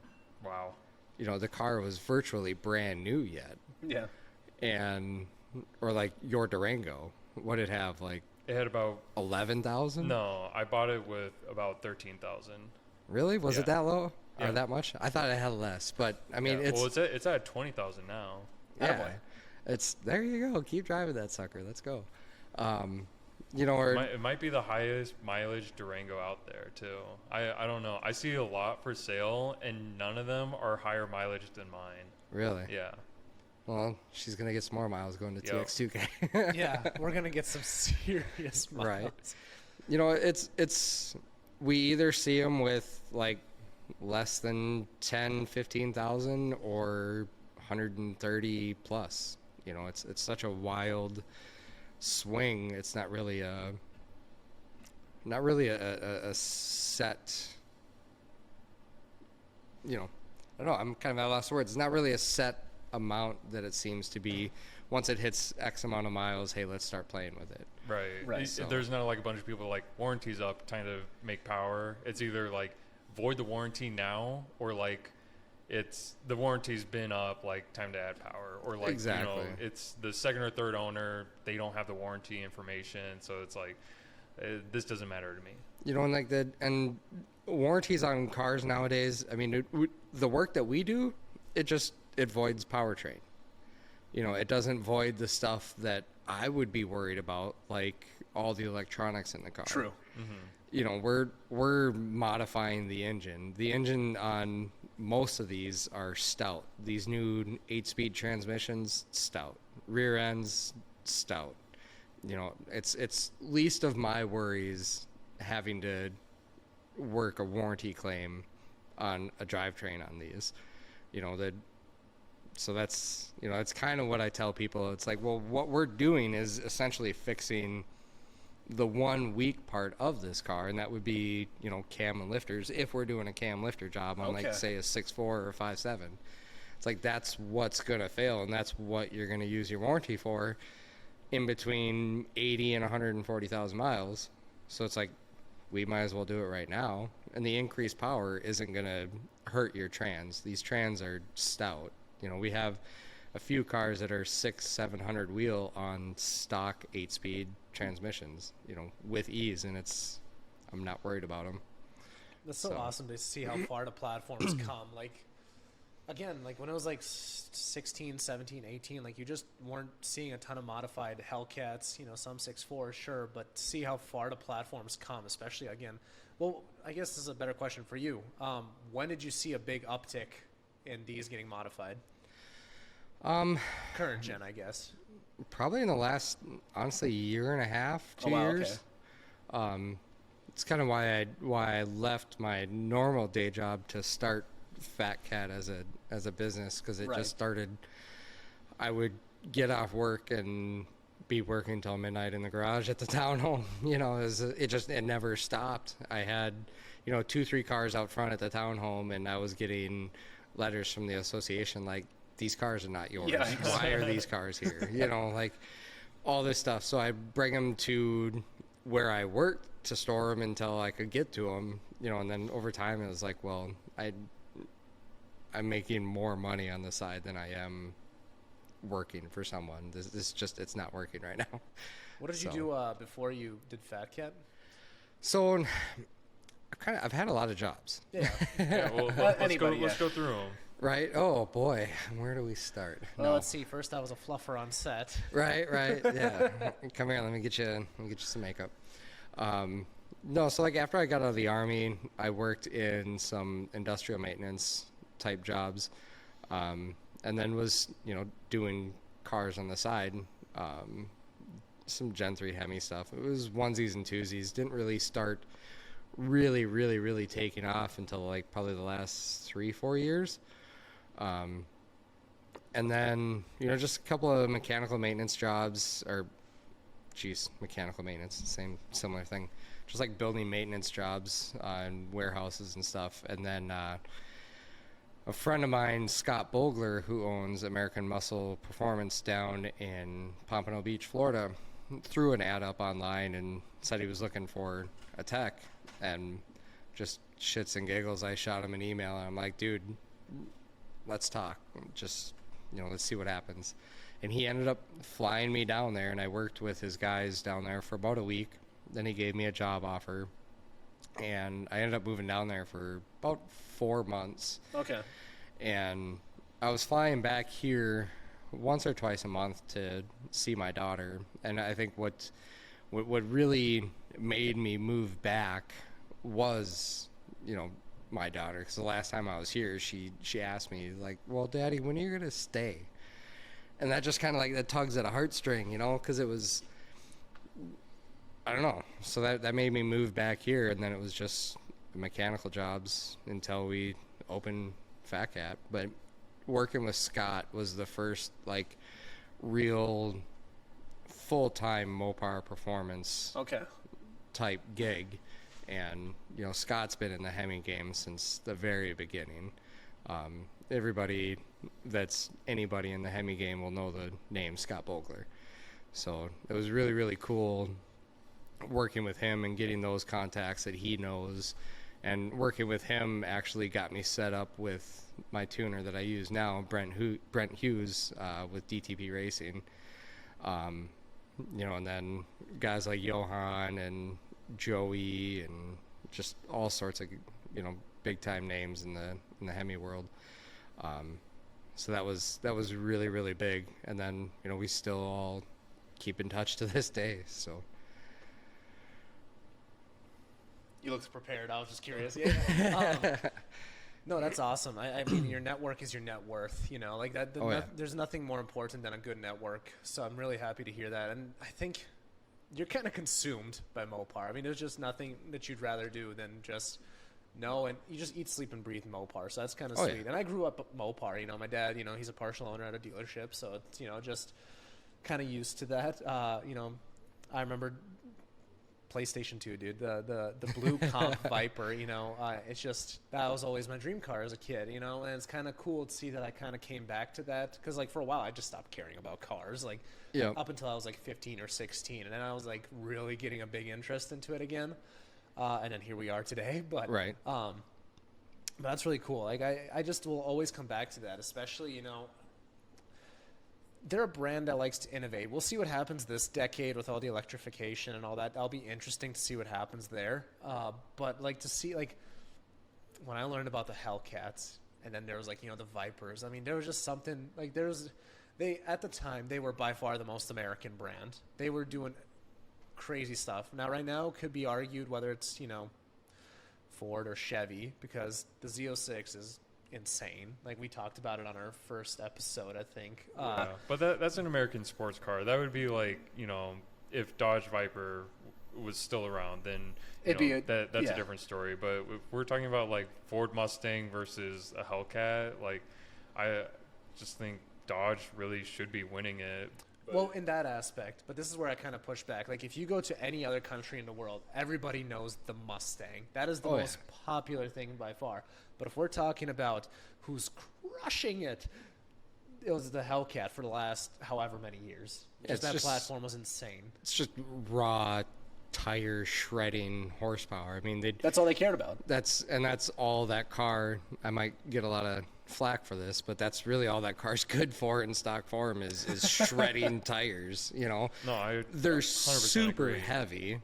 Wow. You know, the car was virtually brand new yet. Yeah. And, or like your Durango, what did it have, like It had about 11,000? no. I bought it with about 13,000. Really? Was it Yeah. that low? Yeah. Or that much? I thought it had less, but I mean, Yeah, well, it's at 20,000 now. yeah, Attaboy. it's there. You go. Keep driving that sucker. Let's go. You know, or It might be the highest mileage Durango out there too. I don't know. I see a lot for sale, and none of them are higher mileage than mine. really? Yeah. Well, she's gonna get some more miles going to Yep. TX2K. Yeah, we're gonna get some serious miles. Right. You know, it's we either see them with like less than 10, 15,000 or 130 plus. You know, it's such a wild swing. It's not really a set, you know, I don't know, I'm kind of at a loss for words. It's not really a set amount that it seems to be. Once it hits X amount of miles, hey, let's start playing with it. Right. Right. So- There's not like a bunch of people like warranties up trying to make power. It's either like void the warranty now, or like it's the warranty's been up, like time to add power, or like Exactly. you know, it's the second or third owner, they don't have the warranty information, so it's like this doesn't matter to me. You know, and like and warranties on cars nowadays, I mean, the work that we do, it voids powertrain. You know, it doesn't void the stuff that I would be worried about, like all the electronics in the car. True. You know, we're modifying the engine. The engine on most of these are stout. These new 8-speed transmissions, stout. Rear ends, stout. You know, it's least of my worries having to work a warranty claim on a drivetrain on these. You know, so that's, you know, it's kind of what I tell people. It's like, well, what we're doing is essentially fixing the one weak part of this car, and that would be, you know, cam and lifters, if we're doing a cam lifter job on Okay. like say a 6.4 or a 5.7. It's like that's what's going to fail, and that's what you're going to use your warranty for in between 80 and 140,000 miles. So it's like, we might as well do it right now, and the increased power isn't going to hurt your trans. These trans are stout. You know, we have a few cars that are 600-700 wheel on stock 8-speed transmissions, you know, with ease, and I'm not worried about them. That's so awesome to see how far the platforms come. Like, again, like when it was like 16, 17, 18, like you just weren't seeing a ton of modified Hellcats, you know, some 6.4, sure, but to see how far the platforms come, especially again. Well, I guess this is a better question for you. When did you see a big uptick in these getting modified? Current gen, I guess. Probably in the last, honestly, year and a half, 2 Oh, wow, years. It's kind of why I left my normal day job to start Fat Cat as a business, because it Right. just started. I would get off work and be working till midnight in the garage at the townhome. You know, it never stopped. I had, you know, 2-3 cars out front at the townhome, and I was getting letters from the association like, these cars are not yours. Yeah. Why are these cars here? You know, like all this stuff. So I bring them to where I worked to store them until I could get to them, you know, and then over time it was like, well, I'm making more money on the side than I am working for someone. This just, it's not working right now. What did you do before you did Fat Cat? So I've had a lot of jobs. Yeah. Yeah, well, Anybody, let's go through them. Right? Oh boy, where do we start? Well, let's see. First, I was a fluffer on set. Right, yeah. Come here, let me get you some makeup. No, so like after I got out of the Army, I worked in some industrial maintenance type jobs, and then was doing cars on the side, some Gen 3 Hemi stuff. It was onesies and twosies. Didn't really start really taking off until like probably the last 3-4 years. And then, just a couple of mechanical maintenance jobs, mechanical maintenance, similar thing. Just like building maintenance jobs in warehouses and stuff. And then a friend of mine, Scott Bogler, who owns American Muscle Performance down in Pompano Beach, Florida, threw an ad up online and said he was looking for a tech. And just shits and giggles, I shot him an email. And I'm like, dude, let's talk. Just, let's see what happens. And he ended up flying me down there, and I worked with his guys down there for about a week. Then he gave me a job offer, and I ended up moving down there for about 4 months. Okay. And I was flying back here once or twice a month to see my daughter. And I think what really made me move back was, my daughter. Because the last time I was here, she asked me, like, well, Daddy, when are you going to stay? And that just kind of like that tugs at a heartstring, because it was, I don't know. So that made me move back here, and then it was just mechanical jobs until we opened Fat Cat. But working with Scott was the first like real full-time Mopar performance type gig. And Scott's been in the Hemi game since the very beginning. Everybody that's anybody in the Hemi game will know the name Scott Bogler. So it was really cool working with him and getting those contacts that he knows. And working with him actually got me set up with my tuner that I use now, Brent Hughes, with DTP Racing. And then guys like Johan and Joey and just all sorts of big time names in the Hemi world. So that was really big. And then we still all keep in touch to this day. So you looked prepared. I was just curious. Yeah. No, that's awesome. I mean, your network is your net worth. Like that. There's nothing more important than a good network. So I'm really happy to hear that. And I think you're kind of consumed by Mopar. I mean, there's just nothing that you'd rather do than just know, and you just eat, sleep, and breathe Mopar. So that's kind of sweet. Yeah. And I grew up Mopar. My dad, he's a partial owner at a dealership, so it's just kind of used to that. I remember PlayStation 2, dude. The blue comp Viper. It's just that was always my dream car as a kid. And it's kind of cool to see that I kind of came back to that because like for a while I just stopped caring about cars. Like up until I was like 15 or 16, and then I was like really getting a big interest into it again. And then here we are today. But right. But that's really cool. Like I just will always come back to that, especially they're a brand that likes to innovate. We'll see what happens this decade with all the electrification and all that. That'll be interesting to see what happens there. But like to see like when I learned about the Hellcats and then there was like the Vipers. I mean, there was just something like they at the time they were by far the most American brand. They were doing crazy stuff. Now right now could be argued whether it's Ford or Chevy because the Z06 is insane. Like we talked about it on our first episode, I think. Yeah, but that's an American sports car. That would be like if Dodge Viper was still around, then that's a different story. But if we're talking about like Ford Mustang versus a Hellcat, like I just think Dodge really should be winning it. Well, in that aspect, but this is where I kind of push back. Like, if you go to any other country in the world, everybody knows the Mustang. That is the most popular thing by far. But if we're talking about who's crushing it, it was the Hellcat for the last however many years. That platform was insane. It's just raw tire shredding horsepower. I mean, that's all they cared about. That's all that car. I might get a lot of flack for this, but that's really all that car's good for in stock form is shredding tires. No, they're super agree. Heavy.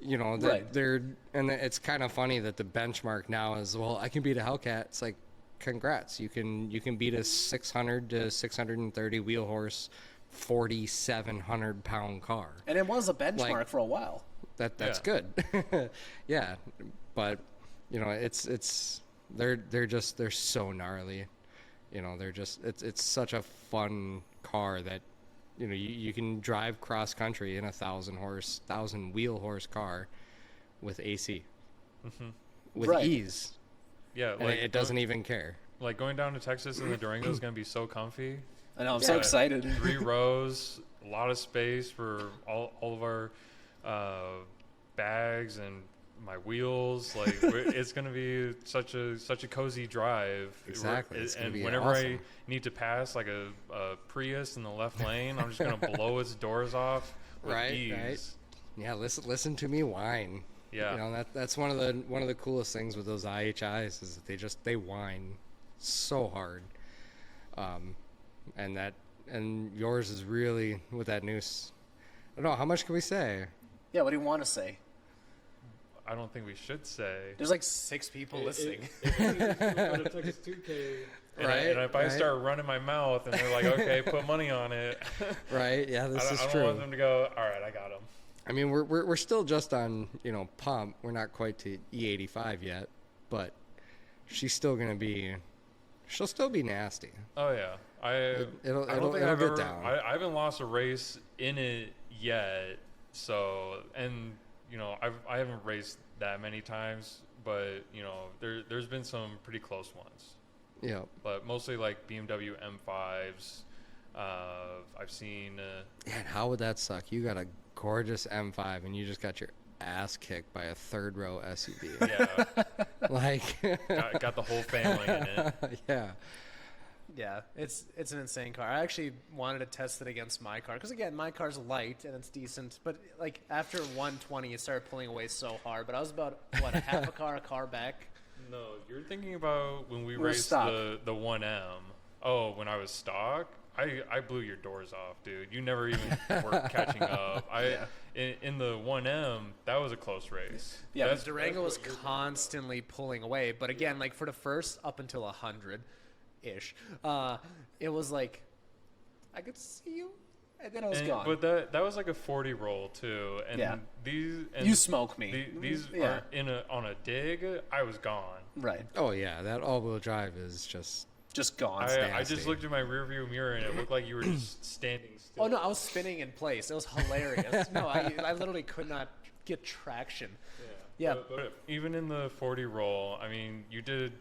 Right. They're and it's kind of funny that the benchmark now is, well, I can beat a Hellcat. It's like, congrats, you can beat a 600 to 630 wheel horse, 4,700 pound car. And it was a benchmark for a while. That's good. Yeah, but it's they're so gnarly. You know, it's such a fun car that, you know, you can drive cross country in a 1,000 wheel horse car with AC with Right. ease. Yeah, And it doesn't even care. like going down to Texas in the Durango is going to be so comfy. I know, I'm so excited. 3 rows, a lot of space for all of our bags and my wheels. Like it's going to be such a cozy drive. Exactly. It's gonna And be whenever awesome. I need to pass like a Prius in the left lane, I'm just going to blow its doors off with ease. Right. Yeah, listen to me whine. Yeah. You know, that's one of the coolest things with those IHIs is that they whine so hard. And yours is really with that noose. I don't know, how much can we say? Yeah, what do you want to say? I don't think we should say. There's like 6 people listening. And Right, if I right. start running my mouth and they're like, okay, put money on it, Right? Yeah, this is I don't true. want them to go, all right, I got them. I mean, we're still just on, you know, pump. We're not quite to E85 yet, but she's still she'll still be nasty. Oh yeah, It'll I don't think it'll I've get ever, down. I haven't lost a race in it yet. So, and you know, I haven't raced that many times, but you know, there's been some pretty close ones. Yeah. But mostly like BMW M5s. I've seen. Yeah, and how would that suck? You got a gorgeous M5 and you just got your ass kicked by a third row SUV. Yeah, Like, got the whole family in it. yeah. Yeah, it's an insane car. I actually wanted to test it against my car because again, my car's light and it's decent. But like after 120, it started pulling away so hard. But I was about what a car back. No, you're thinking about when we We're raced stock. the 1M. Oh, when I was stock, I blew your doors off, dude. You never even were catching up. In the 1M, that was a close race. Yeah, That's- the Durango was that's what you're- constantly pulling away. But again, like for the first up until 100-ish, it was like I could see you, and then I was gone. But that was like a 40 roll too, and Yeah. these and You smoke me. These Yeah. are on a dig. I was gone. Right, Oh, yeah. That all-wheel drive is just... just gone. I just nasty. looked in my rearview mirror and it looked like you were just standing still. Oh no, I was spinning in place. It was hilarious. No, I literally could not get traction. Yeah. But even in the 40 roll, I mean, you did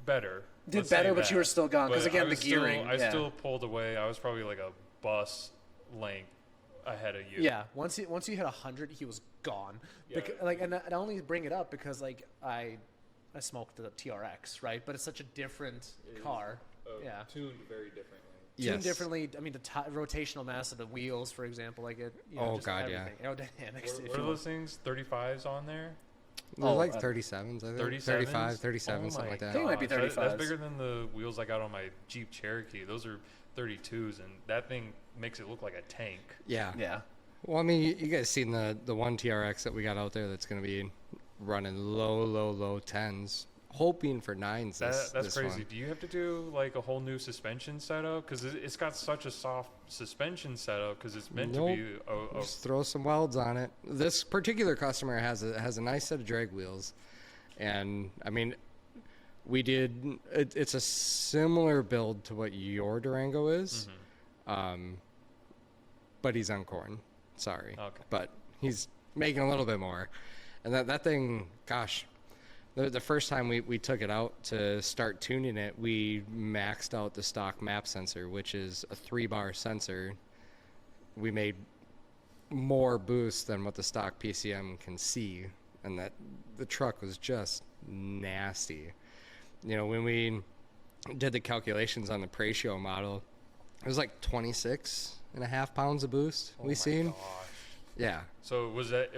better. Did Let's say better, but that. you were still gone, 'cause But again, I was the gearing, I yeah. still pulled away. I was probably like a bus length ahead of you. Yeah, once you hit 100, he was gone. Yeah. And I only bring it up because like I smoked the TRX, right? But it's such a different car. Yeah. Tuned very differently. Tuned Yes. differently. I mean, the rotational mass of the wheels, for example, like it. You know, Oh, just God, yeah. everything. Aerodynamics. if What are you those things? 35s on there? They're Oh, like 37s, I think. 37s? 35, 37, Oh something my like that. I think it might be gosh, That's 35s. bigger than the wheels I got on my Jeep Cherokee. Those are 32s, and that thing makes it look like a tank. Yeah. want. Yeah. Well, I mean, you guys seen the one TRX that we got out there that's going to be running low 10s, hoping for 9s That's this crazy. one. Do you have to do like a whole new suspension setup? Because it's got such a soft suspension setup because it's meant Nope. to be a Just throw some welds on it. This particular customer has a nice set of drag wheels, and I mean, it's a similar build to what your Durango is, but he's on corn. Sorry, Okay. but he's making a little bit more, and that thing, gosh. The first time we took it out to start tuning it, we maxed out the stock map sensor, which is a 3-bar sensor. We made more boost than what the stock PCM can see, and that the truck was just nasty. You know, when we did the calculations on the Pratio model, it was like 26.5 pounds of boost Oh we my seen. gosh. Yeah. So was it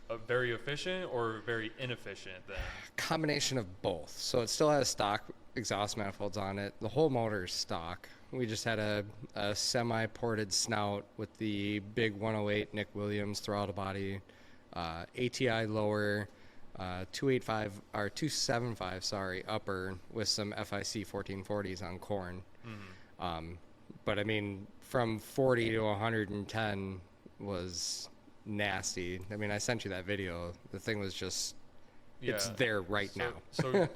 a very efficient or very inefficient then? Combination of both. So it still has stock exhaust manifolds on it. The whole motor is stock. We just had a semi-ported snout with the big 108 Nick Williams throttle body, ATI lower, 285 or 275, sorry, upper with some FIC 1440s on corn. But I mean, from 40 to 110 was nasty. I mean, I sent you that video. The thing was just Yeah. It's there right now. So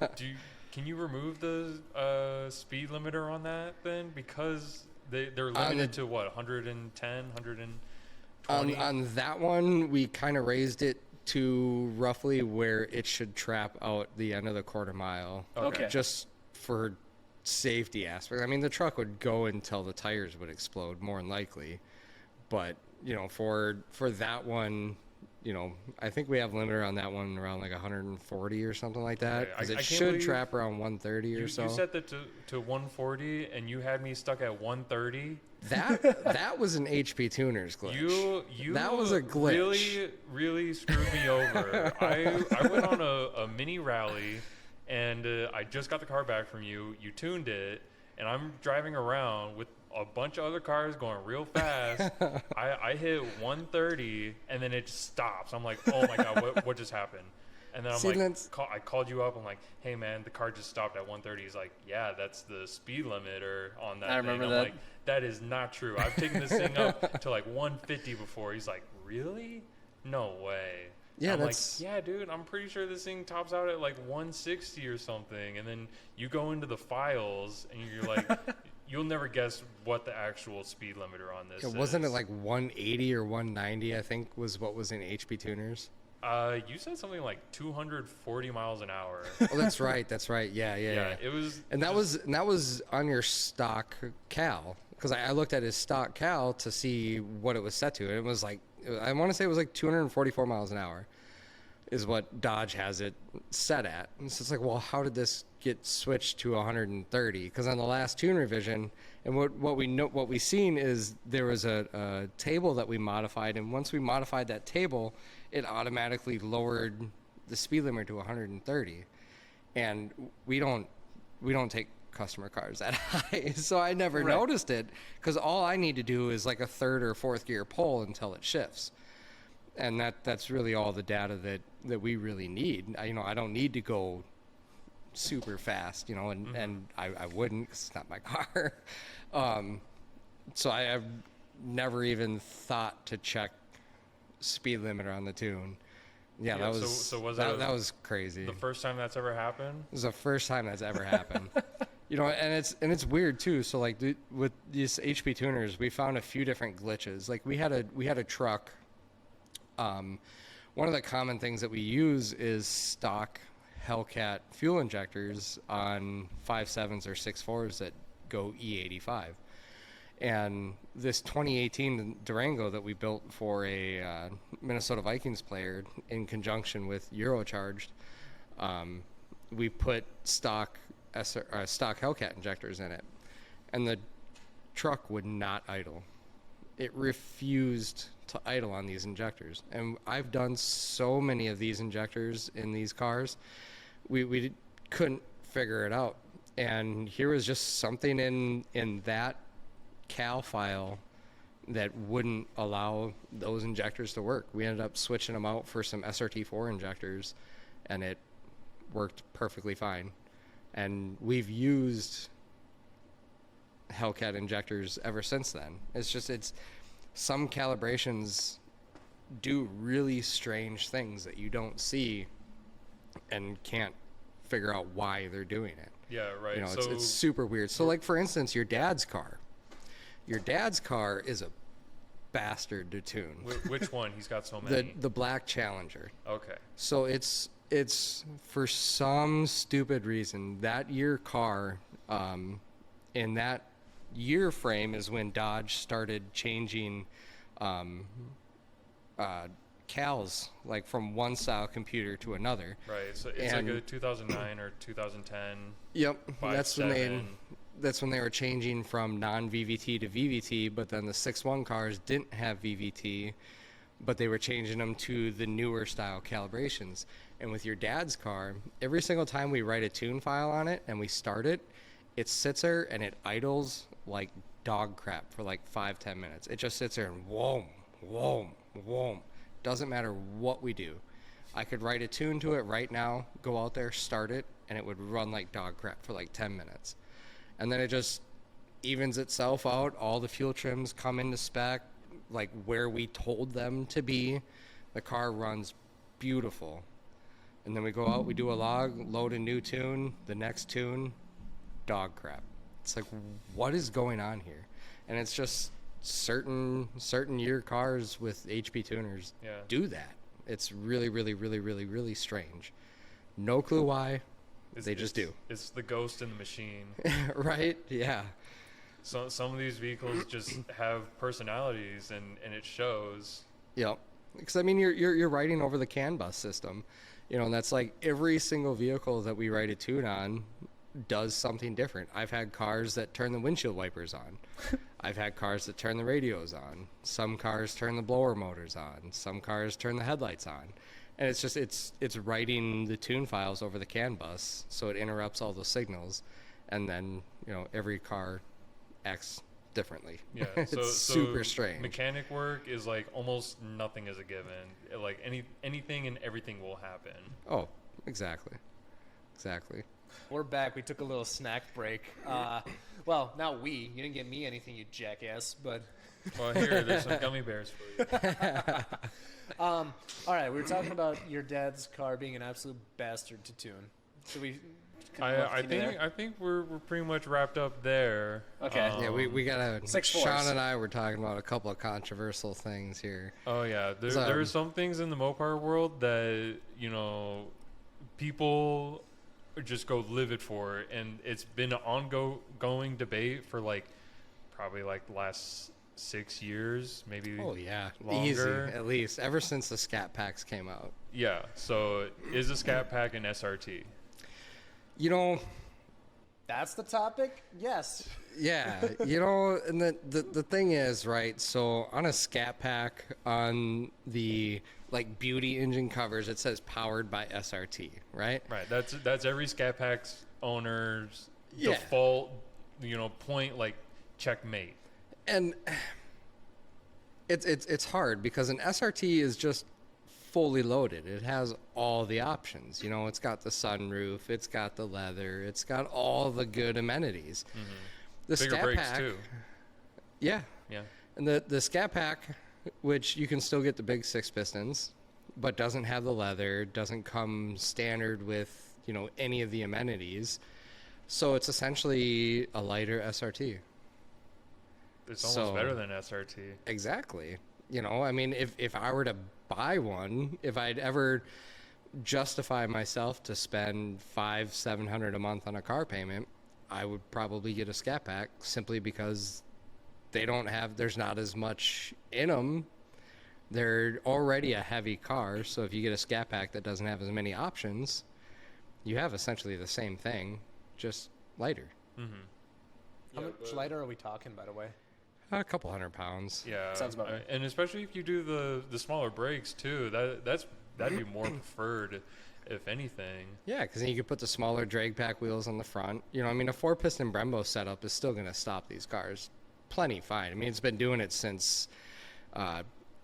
can you remove the speed limiter on that then? Because they're limited to what, 110, 120? On that one, we kind of raised it to roughly where it should trap out the end of the quarter mile. Okay. Just for safety aspect. I mean, the truck would go until the tires would explode, more than likely. But, you know, for that one, you know, I think we have limiter on that one around like 140 or something like that. Because I it can't should believe trap around 130 or so. You set that to 140, and you had me stuck at 130. That was an HP Tuners glitch. That was a glitch. Really screwed me over. I went on a mini rally, and I just got the car back from you. You tuned it, and I'm driving around with a bunch of other cars going real fast. I hit 130, and then it just stops. I'm like, oh my god, what just happened? And then I called you up. I'm like, hey man, the car just stopped at 130. He's like, yeah, that's the speed limiter on that. I remember thing. that. I'm like, that is not true. I've taken this thing up to like 150 before. He's like, really? No way. Yeah, I'm that's like, yeah, dude. I'm pretty sure this thing tops out at like 160 or something. And then you go into the files, and you're like. You'll never guess what the actual speed limiter on this is. Wasn't it like 180 or 190, I think, was what was in HP Tuners? You said something like 240 miles an hour. Oh, that's right. That's right. Yeah. It was, and that was on your stock cal, because I looked at his stock cal to see what it was set to, and it was like, I want to say it was like 244 miles an hour, is what Dodge has it set at. And so it's like, well, how did this get switched to 130? Because on the last tune revision, and what we seen is there was a table that we modified, and once we modified that table, it automatically lowered the speed limit to 130. And we don't take customer cars that high, so I never noticed it, because all I need to do is like a third or fourth gear pull until it shifts. And that's really all the data that we really need. I don't need to go super fast, and I wouldn't, because it's not my car. So I've never even thought to check speed limiter on the tune. Yeah, that was that was crazy. The first time that's ever happened? It was the first time that's ever happened. And it's weird too. So like with these HP Tuners, we found a few different glitches. Like we had a truck. One of the common things that we use is stock Hellcat fuel injectors on 5.7s or 6.4s that go E85. And this 2018 Durango that we built for a Minnesota Vikings player in conjunction with Eurocharged, we put stock Hellcat injectors in it, and the truck would not idle. It refused to idle on these injectors. And I've done so many of these injectors in these cars. We couldn't figure it out. And here was just something in that cal file that wouldn't allow those injectors to work. We ended up switching them out for some SRT4 injectors, and it worked perfectly fine. And we've used Hellcat injectors ever since then. It's some calibrations do really strange things that you don't see and can't figure out why they're doing it. Yeah, right. It's super weird. So like, for instance, your dad's car is a bastard to tune. Which one? He's got so many. The black Challenger. Okay. So it's for some stupid reason, that year car, in that year frame is when Dodge started changing cals, like from one style computer to another. Right. So it's like a 2009 or 2010. Yep. That's when they were changing from non-VVT to VVT, but then the 6.1 cars didn't have VVT, but they were changing them to the newer style calibrations. And with your dad's car, every single time we write a tune file on it and we start it, it sits there and it idles like dog crap for like 5-10 minutes. It just sits there and whoom, whoom, whoom. Doesn't matter what we do. I could write a tune to it right now, go out there, start it, and it would run like dog crap for like 10 minutes. And then it just evens itself out. All the fuel trims come into spec, like where we told them to be. The car runs beautiful. And then we go out, we do a log, load a new tune, the next tune, dog crap. It's like, what is going on here? And it's just certain year cars with HP tuners do that. It's really, really, really, really, really strange. No clue why. They just do. It's the ghost in the machine. Right? Yeah. So some of these vehicles just have personalities, and it shows. Yep. Because I mean, you're writing over the CAN bus system, and that's like every single vehicle that we write a tune on does something different. I've had cars that turn the windshield wipers on. I've had cars that turn the radios on. Some cars turn the blower motors on. Some cars turn the headlights on. And it's just it's writing the tune files over the CAN bus, so it interrupts all those signals, and then every car acts differently. Yeah, it's so super strange. Mechanic work is like almost nothing is a given. Like anything and everything will happen. Oh, exactly. We're back. We took a little snack break. Well, not we. You didn't get me anything, you jackass. But well, there's some gummy bears for you. all right, we were talking about your dad's car being an absolute bastard to tune. Should we? I think we're pretty much wrapped up there. Okay. Yeah, we gotta. 6 Sean fours. and I were talking about a couple of controversial things here. Oh yeah, there are some things in the Mopar world that people just go livid for, and it's been an ongoing debate for probably the last 6 years, maybe. Oh yeah, longer. Easy, at least ever since the Scat Packs came out. Yeah. So is a Scat Pack an SRT? That's the topic? Yes. Yeah, and the thing is, right, so on a Scat Pack, on the beauty engine covers, it says powered by SRT, right? Right. That's every Scat Pack's owner's default, point, checkmate. And it's hard because an SRT is just fully loaded. It has all the options. It's got the sunroof, it's got the leather, it's got all the good amenities. Mm-hmm. The Bigger Scat brakes Pack, too. Yeah. Yeah. And the Scat Pack, which you can still get the big 6 pistons, but doesn't have the leather, doesn't come standard with, any of the amenities. So it's essentially a lighter SRT. It's almost better than SRT. Exactly. I mean, if I were to buy one, if I'd ever justify myself to spend $500-700 a month on a car payment, I would probably get a Scat Pack simply because there's not as much in them. They're already a heavy car, so if you get a Scat Pack that doesn't have as many options, you have essentially the same thing, just lighter. Mm-hmm. How much lighter are we talking, by the way? A couple 100 pounds. Yeah. Sounds about right. And especially if you do the smaller brakes too, that'd be more preferred, if anything. Yeah, because then you could put the smaller drag pack wheels on the front. A 4-piston Brembo setup is still going to stop these cars plenty fine. I mean, it's been doing it since,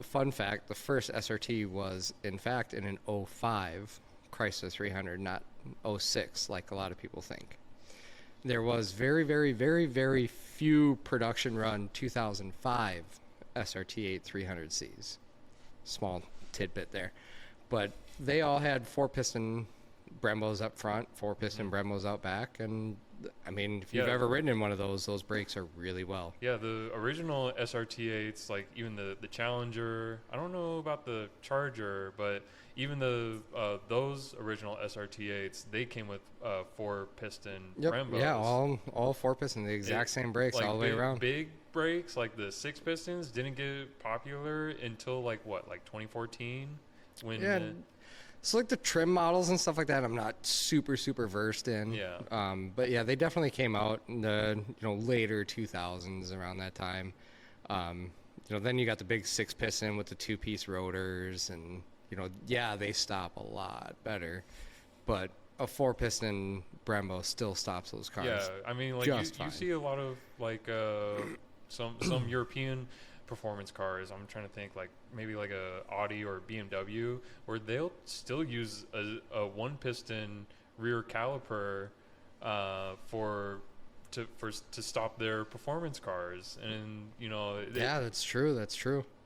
fun fact, the first SRT was, in fact, in an 05 Chrysler 300, not 06, like a lot of people think. There was very, very, very, very few production run 2005 SRT 8300Cs. Small tidbit there. But they all had 4-piston Brembos up front, 4-piston Brembos out back, and I mean, if you've ever ridden in one of those brakes are really well. Yeah, the original SRT8s, even the Challenger, I don't know about the Charger, but even those original SRT8s, they came with 4-piston Brembos. Yeah, all 4-piston, the exact same brakes all the way around. Big brakes, like the 6 pistons, didn't get popular until 2014, when. So the trim models and stuff like that, I'm not super versed in. Yeah. But yeah, they definitely came out in the later 2000s around that time. Then you got the big 6-piston with the 2-piece rotors, and they stop a lot better. But a 4-piston Brembo still stops those cars. Yeah, I mean, you see a lot of some European performance cars. I'm trying to think maybe a Audi or BMW, where they'll still use a 1-piston rear caliper to stop their performance cars, and yeah, that's true.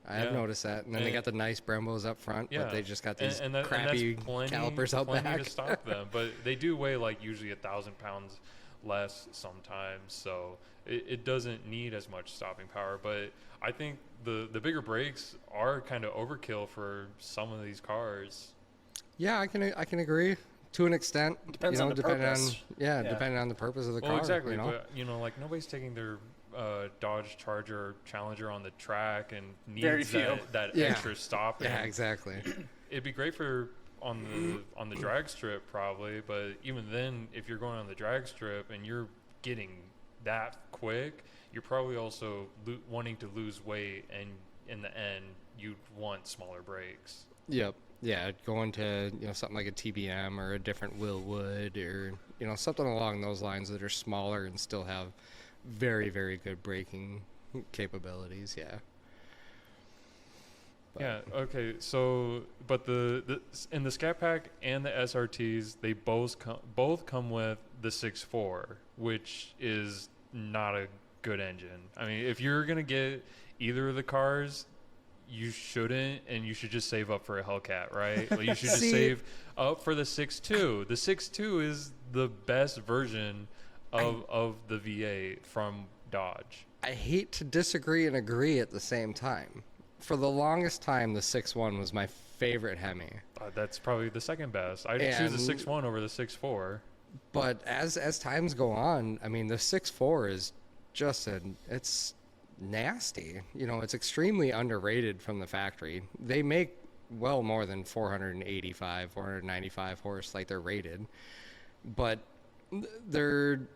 I have noticed that. And then they got the nice Brembos up front, but they just got these crappy calipers out back. To stop them, but they do weigh like usually 1,000 pounds less sometimes, so it doesn't need as much stopping power. But I think the bigger brakes are kind of overkill for some of these cars. Yeah, I can agree to an extent. Depends on the purpose. Depending on the purpose of the car. Exactly. But like nobody's taking their Dodge Charger or Challenger on the track and needs that extra stopping. Yeah, exactly. It'd be great for on the drag strip probably, but even then, if you're going on the drag strip and you're getting that quick, you're probably also wanting to lose weight, and in the end, you'd want smaller brakes. Yep. Yeah, going to something like a TBM or a different Willwood or something along those lines that are smaller and still have very, very good braking capabilities. Yeah. But. Yeah. Okay. So, but in the Scat Pack and the SRTs, they both come with the 6.4, which is not a good engine. I mean, if you're gonna get either of the cars, you shouldn't, and you should just save up for a Hellcat, right? Like you should just save up for the 6.2. The 6.2 is the best version of the V8 from Dodge. I hate to disagree and agree at the same time. For the longest time, the 6.1 was my favorite Hemi. That's probably the second best. I'd choose the 6.1 over the 6.4. But as times go on, I mean, the 6.4 is just it's nasty. It's extremely underrated from the factory. They make well more than 485, 495 horse, like they're rated. But they're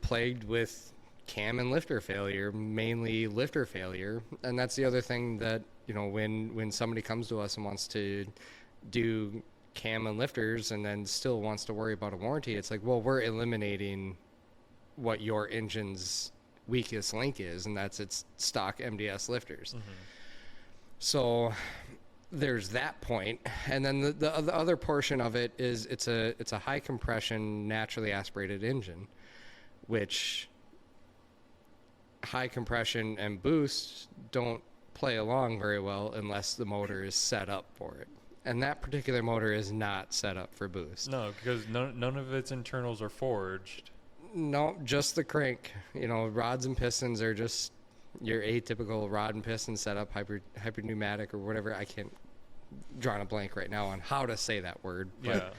plagued with cam and lifter failure, mainly lifter failure. And that's the other thing that, when somebody comes to us and wants to do cam and lifters and then still wants to worry about a warranty, it's like, well, we're eliminating what your engine's weakest link is, and that's its stock MDS lifters. Mm-hmm. So there's that point. And then the other portion of it is it's a high compression, naturally aspirated engine, which high compression and boost don't play along very well unless the motor is set up for it. And that particular motor is not set up for boost. No, because none of its internals are forged. No, just the crank. Rods and pistons are just your atypical rod and piston setup, hyper pneumatic or whatever. I can't draw a blank right now on how to say that word. But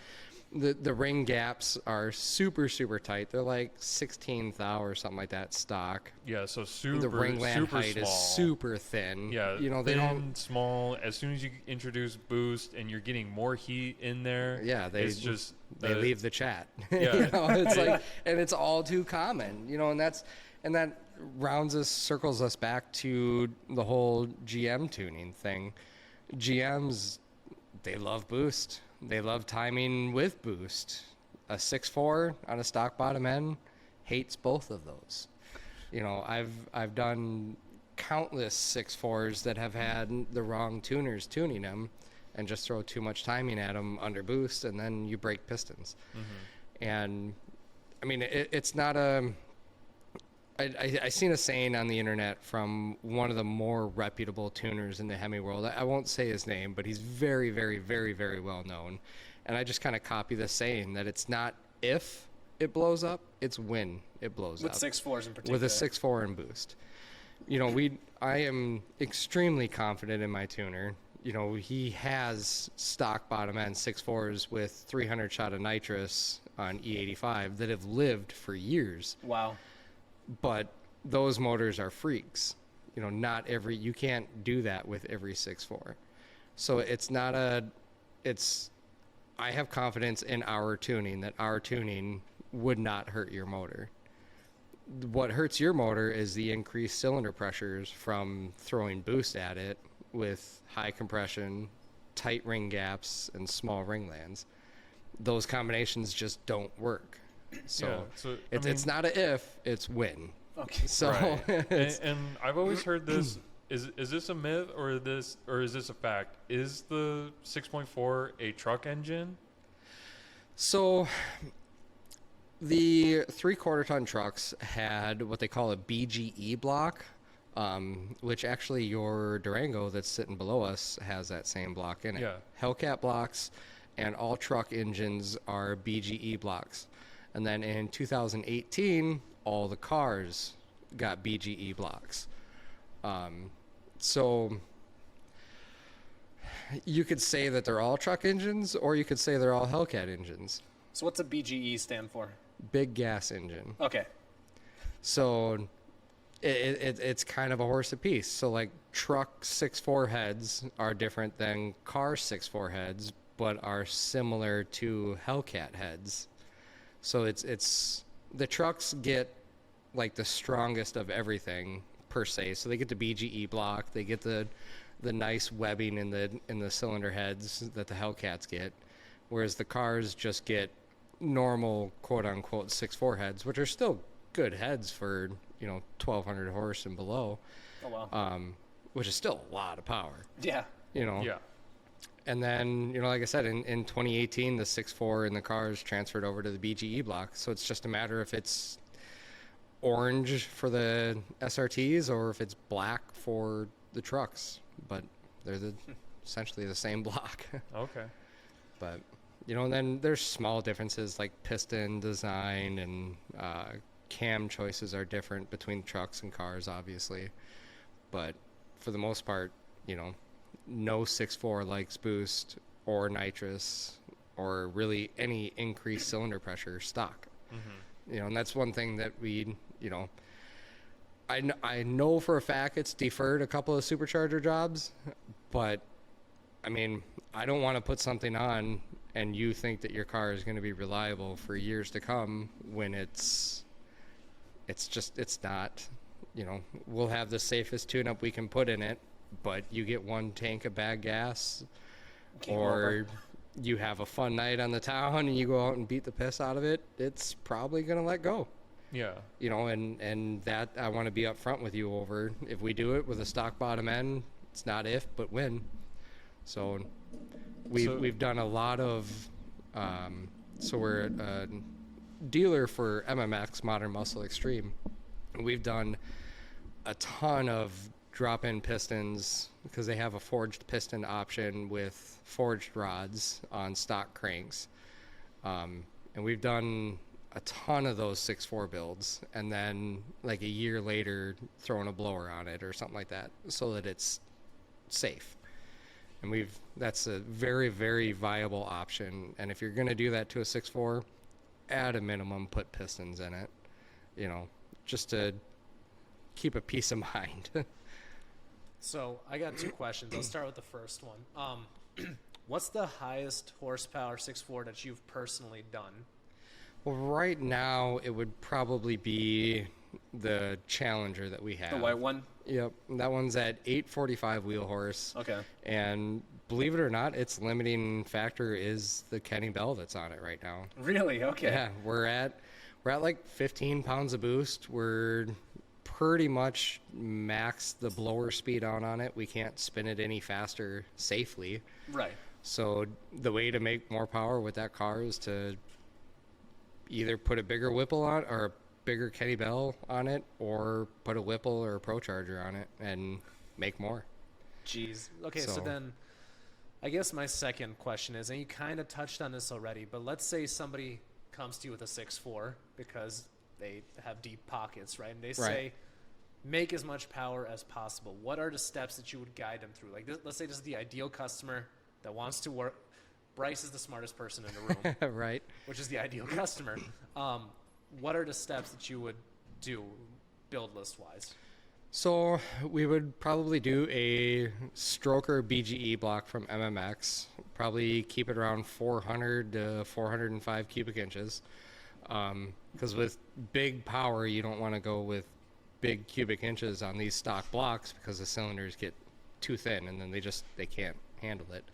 the ring gaps are super, super tight. They're like 16th thou or something like that stock. Yeah, so super, the ringland height small. Is super thin. Yeah, they don't small. As soon as you introduce boost and you're getting more heat in there, they leave the chat. Yeah, it's like, and it's all too common. And that circles us back to the whole GM tuning thing. GMs, they love boost. They love timing with boost. A 6.4 on a stock bottom end hates both of those. I've done countless 6.4s that have had the wrong tuners tuning them and just throw too much timing at them under boost, and then you break pistons. Mm-hmm. And I mean, it's not a. I seen a saying on the internet from one of the more reputable tuners in the Hemi world. I won't say his name, but he's very, very, very, very well known. And I just kind of copy the saying that it's not if it blows up, it's when it blows up. With 6.4s in particular. With a 6.4 and boost. I am extremely confident in my tuner. He has stock bottom end 6.4s with 300 shot of nitrous on E85 that have lived for years. Wow. But those motors are freaks. You can't do that with every 6.4. So I have confidence in our tuning, that our tuning would not hurt your motor. What hurts your motor is the increased cylinder pressures from throwing boost at it with high compression, tight ring gaps, and small ringlands. Those combinations just don't work. So, it's not a if, it's when. Okay. So right. and I've always heard this. Is this a myth or is this a fact? Is the 6.4 a truck engine? So the 3/4 ton trucks had what they call a BGE block, which actually your Durango that's sitting below us has that same block in it. Yeah. Hellcat blocks, and all truck engines are BGE blocks. And then in 2018, all the cars got BGE blocks. So you could say that they're all truck engines, or you could say they're all Hellcat engines. So what's a BGE stand for? Big gas engine. Okay. So it's kind of a horse apiece. So like truck 6.4 heads are different than car 6.4 heads, but are similar to Hellcat heads. So it's the trucks get like the strongest of everything per se. So they get the BGE block, they get the nice webbing in the cylinder heads that the Hellcats get, whereas the cars just get normal quote unquote 6.4 heads, which are still good heads for 1,200 horse and below. Oh wow. Which is still a lot of power. Yeah. Yeah. And then, like I said, in 2018, the 6.4 in the cars transferred over to the BGE block. So it's just a matter if it's orange for the SRTs or if it's black for the trucks. But they're essentially the same block. Okay. But, and then there's small differences like piston design and cam choices are different between trucks and cars, obviously. But for the most part, no 6.4 likes boost or nitrous or really any increased cylinder pressure stock. Mm-hmm. And that's one thing that we, I know for a fact it's deferred a couple of supercharger jobs, but I mean, I don't want to put something on and you think that your car is going to be reliable for years to come when it's not. We'll have the safest tune-up we can put in it, but you get one tank of bad gas, or you have a fun night on the town and you go out and beat the piss out of it, it's probably going to let go. Yeah. And that I want to be upfront with you over. If we do it with a stock bottom end, it's not if, but when. So we've done a lot of, so we're a dealer for MMX, Modern Muscle Extreme. We've done a ton of drop-in pistons because they have a forged piston option with forged rods on stock cranks. And we've done a ton of those 6.4 builds, and then like a year later throwing a blower on it or something like that so that it's safe. And that's a very, very viable option. And if you're going to do that to a 6.4, at a minimum, put pistons in it, just to keep a peace of mind. So I got two questions. I'll start with the first one. What's the highest horsepower 6.4 that you've personally done? Well, right now it would probably be the Challenger that we have. The white one? Yep. That one's at 845 wheel horse. Okay. And believe it or not, its limiting factor is the Kenny Bell that's on it right now. Really? Okay. Yeah, we're at like 15 pounds of boost. We're pretty much max the blower speed on it. We can't spin it any faster safely. Right. So the way to make more power with that car is to either put a bigger Whipple on or a bigger Kenny Bell on it, or put a Whipple or a Pro Charger on it and make more. Jeez. Okay, so then I guess my second question is, and you kind of touched on this already, but let's say somebody comes to you with a 6.4 because they have deep pockets, right? And they say, make as much power as possible. What are the steps that you would guide them through? Like, let's say this is the ideal customer that wants to work. Bryce is the smartest person in the room. Right. Which is the ideal customer. What are the steps that you would do build list-wise? So we would probably do a stroker BGE block from MMX, probably keep it around 400 to 405 cubic inches. Because with big power, you don't want to go with big cubic inches on these stock blocks because the cylinders get too thin and then they can't handle it.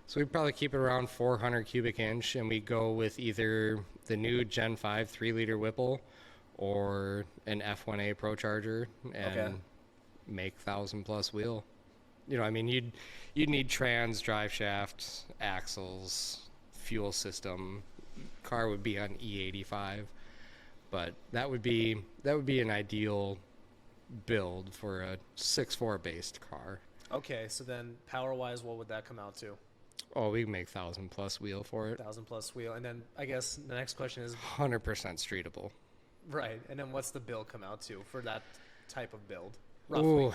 So we'd probably keep it around 400 cubic inch, and we go with either the new Gen 5 3-liter Whipple or an F1A Pro Charger and make 1,000+ wheel. You'd need trans, drive shaft, axles, fuel system. Car would be on E85, but that would be an ideal build for a 6.4 based car. Okay, so then power-wise, what would that come out to? Oh, we can make 1,000+ wheel for it. 1,000+ wheel, and then I guess the next question is 100% streetable. right. And then what's the bill come out to for that type of build? Roughly. Ooh,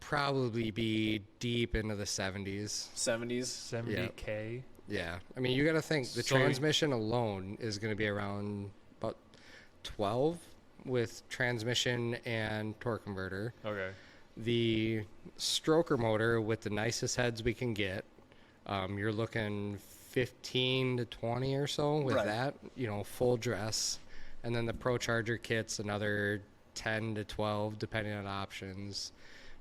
probably be deep into the 70s. 70s. 70K. Yeah, I mean, you got to think the So- transmission alone is going to be around about 12 with transmission and torque converter. Okay. The stroker motor with the nicest heads we can get, you're looking 15 to 20 or so with Right. that, full dress. And then the Pro Charger kit's another 10 to 12 depending on options.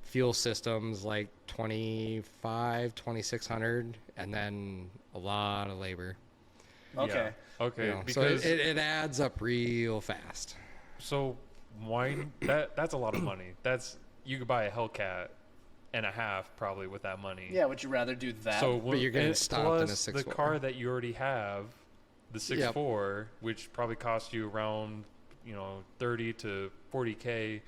Fuel systems like 2,600, and then a lot of labor. Okay. Yeah. Okay. So Because it adds up real fast. so why that's a lot of money. You could buy a Hellcat and a half probably with that money. Yeah, would you rather do that? So But you're getting and stomped in a plus 6.4. the car that you already have, the 6.4, which probably costs you around 30 to 40K,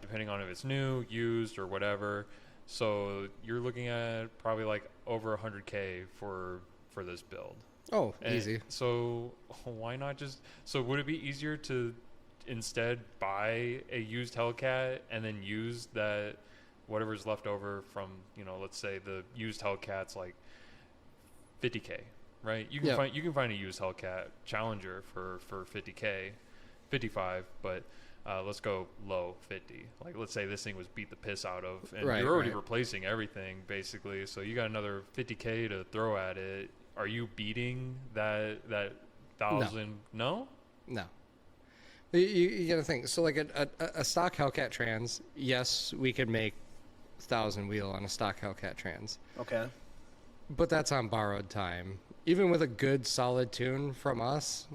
depending on if it's new, used, or whatever. So you're looking at probably like over 100K for this build. Oh, And easy. So why not just? So would it be easier to instead buy a used Hellcat and then use that whatever's left over from let's say the used Hellcat's like 50K, right? You can find a used Hellcat Challenger for 50K, 55, but let's go low 50. Like let's say this thing was beat the piss out of, and Right, you're already right. replacing everything basically. So you got another 50K to throw at it. Are you beating that 1,000? No. No. You got to think. So, like a stock Hellcat trans, yes, we could make 1,000 wheel on a stock Hellcat trans, okay. but that's on borrowed time. Even with a good solid tune from us,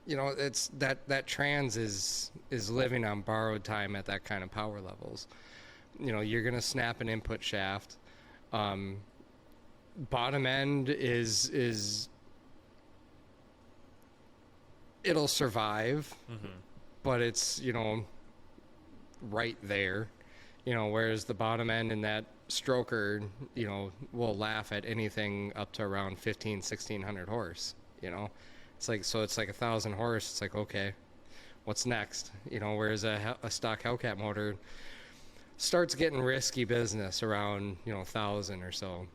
it's that trans is living on borrowed time at that kind of power levels. You're gonna snap an input shaft. Bottom end is it'll survive, but it's right there. Whereas the bottom end in that stroker, will laugh at anything up to around 1,600 horse. It's like 1,000 horse. It's like, okay, what's next? Whereas a stock Hellcat motor starts getting risky business around 1,000 or so,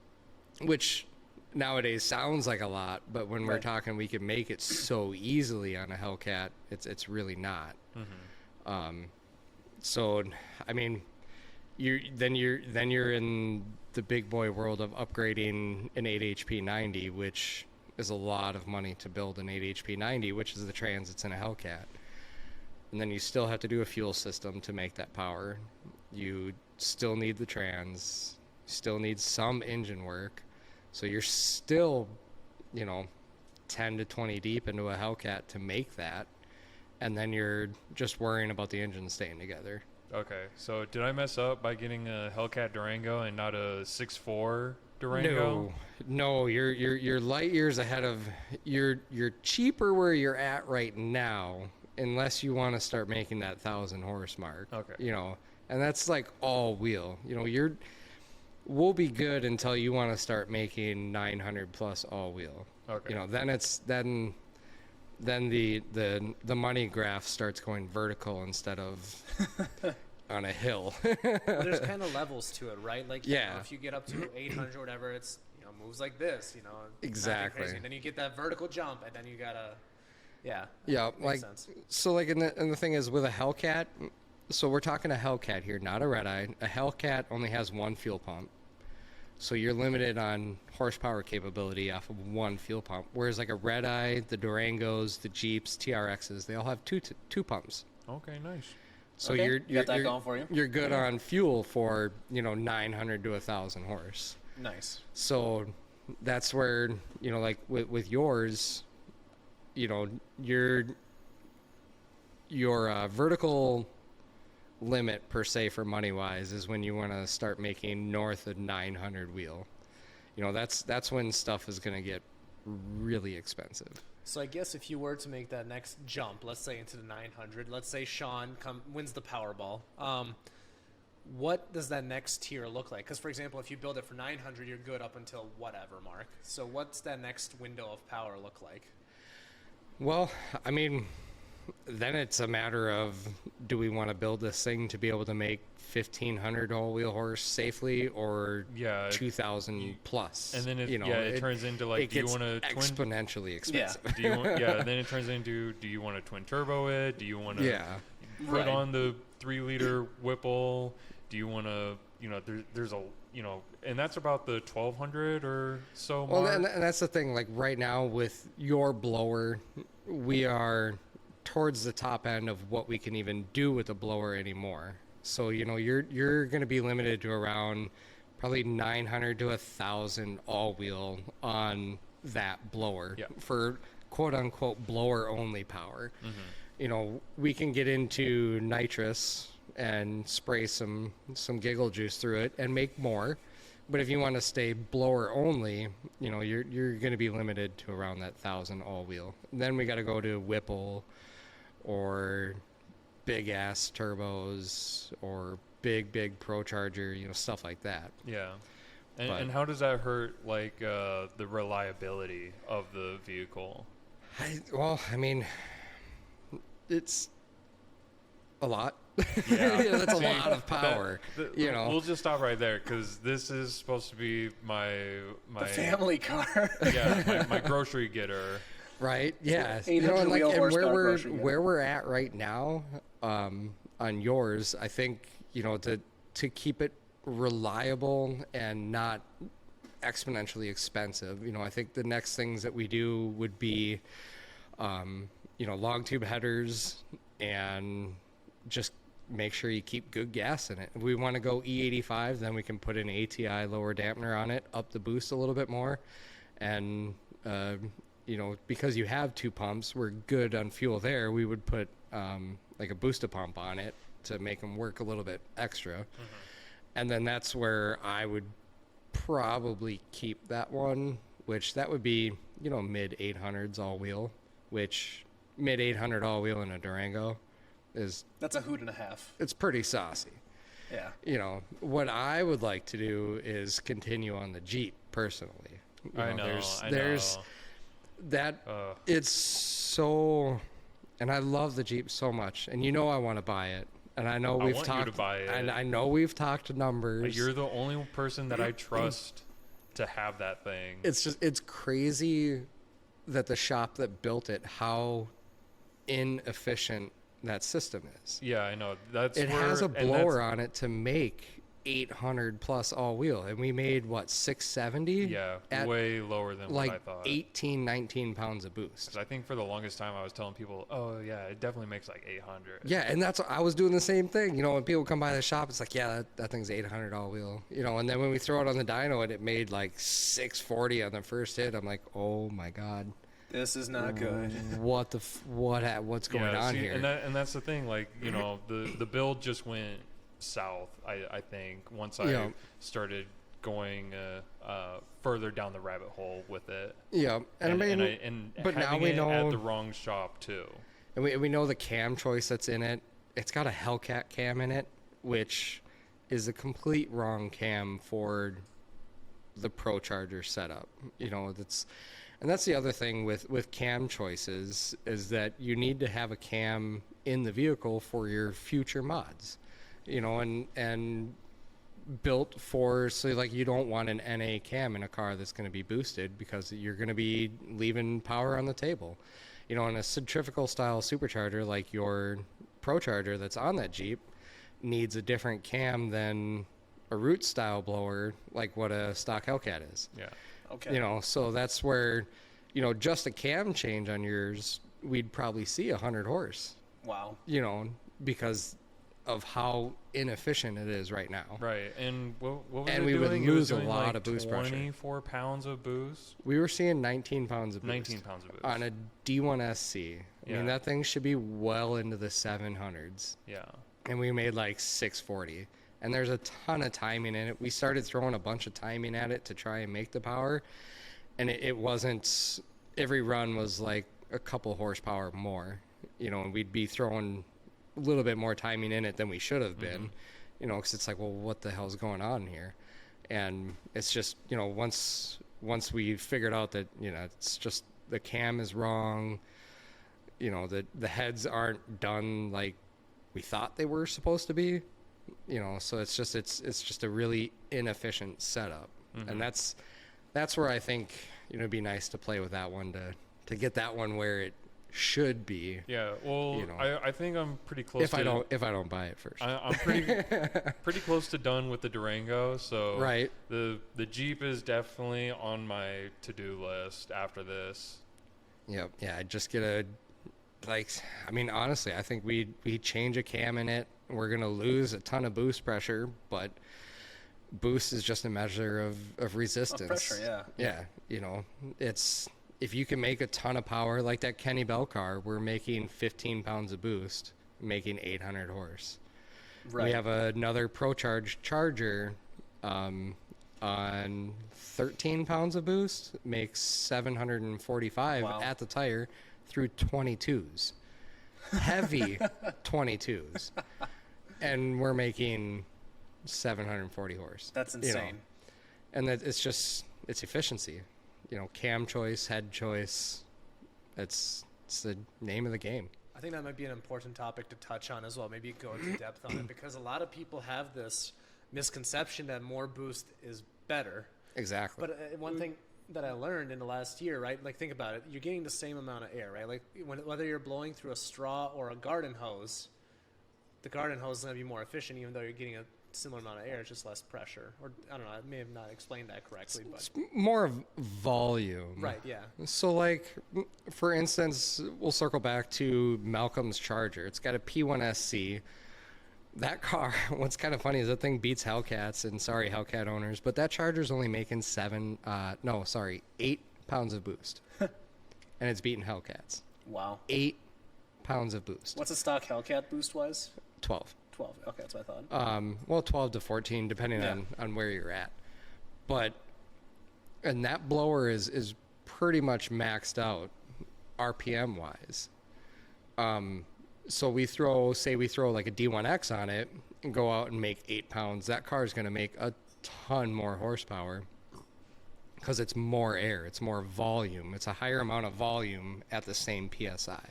which nowadays sounds like a lot, but when we're Right. talking we can make it so easily on a Hellcat, it's really not. So I mean, you're in the big boy world of upgrading an 8 HP 90, which is a lot of money to build an 8 HP 90, which is the trans that's in a Hellcat. And then you still have to do a fuel system to make that power. You still need the trans, still need some engine work. So you're still, 10 to 20 deep into a Hellcat to make that. And then you're just worrying about the engine staying together. Okay. So did I mess up by getting a Hellcat Durango and not a 6.4 Durango? No, you're light years ahead of. You're cheaper where you're at right now, unless you want to start making that 1,000 horse mark. Okay. And that's like all wheel. We'll be good until you want to start making 900 plus all wheel. Okay. Then the money graph starts going vertical instead of on a hill. Well, there's kind of levels to it, right? Like, Yeah. if you get up to 800 or whatever, it's moves like this, nothing Exactly. crazy. And then you get that vertical jump, and then you gotta, yeah. Yeah, makes like sense. so. Like, and the thing is with a Hellcat, so we're talking a Hellcat here, not a Red Eye. A Hellcat only has one fuel pump, so you're limited on horsepower capability off of one fuel pump. Whereas like a Red Eye, the Durangos, the Jeeps, TRXs, they all have two pumps. Okay, nice. So Okay, you're you got that going for you. You're good on fuel for 900 to 1,000 horse. Nice. So that's where like with yours, your vertical limit per se for money wise is when you want to start making north of 900 wheel. That's when stuff is going to get really expensive. So I guess if you were to make that next jump, let's say into the 900, let's say Sean wins the Powerball. What does that next tier look like? Because, for example, if you build it for 900, you're good up until whatever mark. So what's that next window of power look like? Well, I mean, then it's a matter of, do we want to build this thing to be able to make 1,500 all-wheel horse safely, or 2,000 plus? And then it turns into it do you gets want to exponentially expensive. Do you want, then it turns into, do you want to twin turbo it? Do you want to put on the 3-liter Whipple? Do you want to, there's a, and that's about the 1,200 or so mark. Well, and that's the thing. Like right now with your blower, we are towards the top end of what we can even do with a blower anymore. So, you're going to be limited to around probably 900 to 1,000 all-wheel on that blower for quote-unquote blower-only power. Mm-hmm. We can get into nitrous and spray some giggle juice through it and make more. But if you want to stay blower only, you're going to be limited to around that 1,000 all-wheel. Then we got to go to Whipple or big ass turbos or big Pro Charger, stuff like that. Yeah. And how does that hurt the reliability of the vehicle? I mean, it's a lot. Yeah. That's a lot of power. We'll just stop right there, because this is supposed to be my the family car. my grocery getter. Right. Yeah. 800 wheel horsepower where we're at right now, on yours, I think to keep it reliable and not exponentially expensive. I think the next things that we do would be, long tube headers, and just make sure you keep good gas in it. If we want to go E85, then we can put an ATI lower dampener on it, up the boost a little bit more, and because you have 2 pumps, we're good on fuel there. We would put like a booster pump on it to make them work a little bit extra. Mm-hmm. And then that's where I would probably keep that one, which that would be, mid 800s all wheel, which mid 800 all wheel in a Durango that's a hoot and a half. It's pretty saucy. Yeah. What I would like to do is continue on the Jeep personally. I know. There's that it's so, and I love the Jeep so much, and I want to buy it, and I know we've talked. You to buy it. And I know we've talked numbers. But you're the only person that I trust to have that thing. It's crazy that the shop that built it, how inefficient that system is. Yeah, I know. It has a blower on it to make 800 plus all wheel, and we made 670. Yeah, way lower than what I thought. 18, 19 pounds of boost. Because I think for the longest time I was telling people, oh yeah, it definitely makes 800. Yeah, and I was doing the same thing. When people come by the shop, it's that thing's 800 all wheel. And then when we throw it on the dyno and it made 640 on the first hit, I'm like, oh my god. This is not good. What's going on here? And that's the thing. The build just went south. I think once I started going further down the rabbit hole with it. Yeah, but now we know at the wrong shop too. And we know the cam choice that's in it. It's got a Hellcat cam in it, which is a complete wrong cam for the Pro Charger setup. And that's the other thing with cam choices, is that you need to have a cam in the vehicle for your future mods, and built for, so you don't want an NA cam in a car that's going to be boosted, because you're going to be leaving power on the table. In a centrifugal style supercharger like your Pro Charger that's on that Jeep needs a different cam than a root style blower like what a stock Hellcat is. Yeah. Okay. So that's where, just a cam change on yours, we'd probably see 100 horse. Wow. Because of how inefficient it is right now. Right. And what was and it we doing? would lose it was doing a lot of boost pressure. 24 pounds of boost? We were seeing 19 pounds of boost. 19 pounds of boost. On a D1 SC. I mean, that thing should be well into the 700s. Yeah. And we made 640. And there's a ton of timing in it. We started throwing a bunch of timing at it to try and make the power. And it wasn't, every run was a couple horsepower more, and we'd be throwing a little bit more timing in it than we should have been, because it's like, well, what the hell's going on here? And it's just, once we figured out that, it's just the cam is wrong, the heads aren't done like we thought they were supposed to be, so it's just a really inefficient setup. And that's where I think, it'd be nice to play with that one to get that one where it should be. Yeah, well, I think I'm pretty close. If I don't buy it first, I'm pretty close to done with the Durango. So right, the Jeep is definitely on my to-do list after this. Yep. Yeah, I just get honestly, I think we change a cam in it. We're gonna lose a ton of boost pressure, but boost is just a measure of resistance. Of pressure, yeah. Yeah, it's. If you can make a ton of power, like that Kenny Bell car, we're making 15 pounds of boost, making 800 horse. Right. We have another ProCharge Charger on 13 pounds of boost, makes 745 at the tire through 22s. Heavy 22s. And we're making 740 horse. That's insane. And it's efficiency. Cam choice, head choice, it's the name of the game. I think that might be an important topic to touch on as well. Maybe go into depth on it, because a lot of people have this misconception that more boost is better. Exactly. But one thing that I learned in the last year, right? Like, think about it. You're getting the same amount of air, right? Like, whether you're blowing through a straw or a garden hose, the garden hose is going to be more efficient, even though you're getting a similar amount of air. It's just less pressure. Or I don't know, I may have not explained that correctly, but it's more of volume. Right, yeah. So, like, for instance, we'll circle back to Malcolm's Charger. It's got a P1SC. That car, what's kind of funny is that thing beats Hellcats, and sorry Hellcat owners, but that Charger's only making 8 pounds of boost. And it's beating Hellcats. Wow. 8 pounds of boost. What's a stock Hellcat boost wise? 12. 12. Okay, that's what I thought. Well, 12 to 14, depending on where you're at. And that blower is pretty much maxed out RPM wise. So we throw like a D1X on it and go out and make 8 pounds. That car is going to make a ton more horsepower because it's more air, it's more volume, it's a higher amount of volume at the same PSI.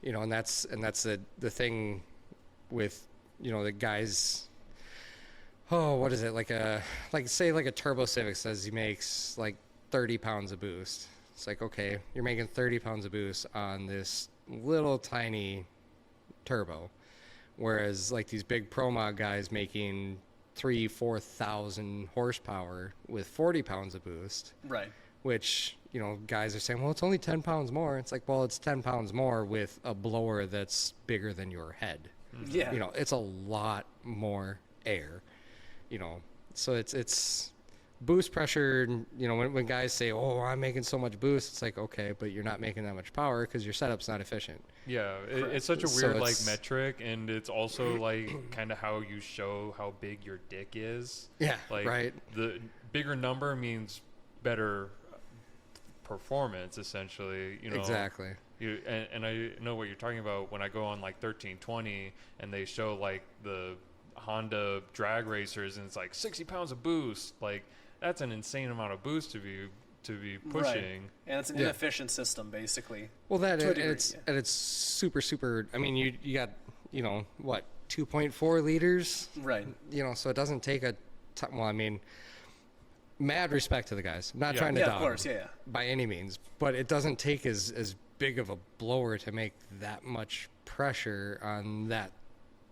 And that's the thing with the guys. Oh, what is it? Say a Turbo Civic says he makes like 30 pounds of boost. It's like, okay, you're making 30 pounds of boost on this little tiny turbo, whereas like these big Pro Mod guys making 3,000-4,000 horsepower with 40 pounds of boost. Right. Which guys are saying, well, it's only 10 pounds more. It's like, well, it's 10 pounds more with a blower that's bigger than your head. Yeah. It's a lot more air. So it's boost pressure. When guys say, "Oh, I'm making so much boost," it's like, okay, but you're not making that much power because your setup's not efficient. Yeah, it's such a weird metric, and it's also like kind of how you show how big your dick is. Yeah, like, right. The bigger number means better performance, essentially. Exactly. And I know what you're talking about when I go on like 1320 and they show like the Honda drag racers and it's like 60 pounds of boost. Like, that's an insane amount of boost to be pushing. Right. And it's an inefficient system, basically. Well, it's super. I mean, you got 2.4 liters. Right. So it doesn't take well, I mean, mad respect to the guys. I'm not trying to dog them by any means, but it doesn't take as big of a blower to make that much pressure on that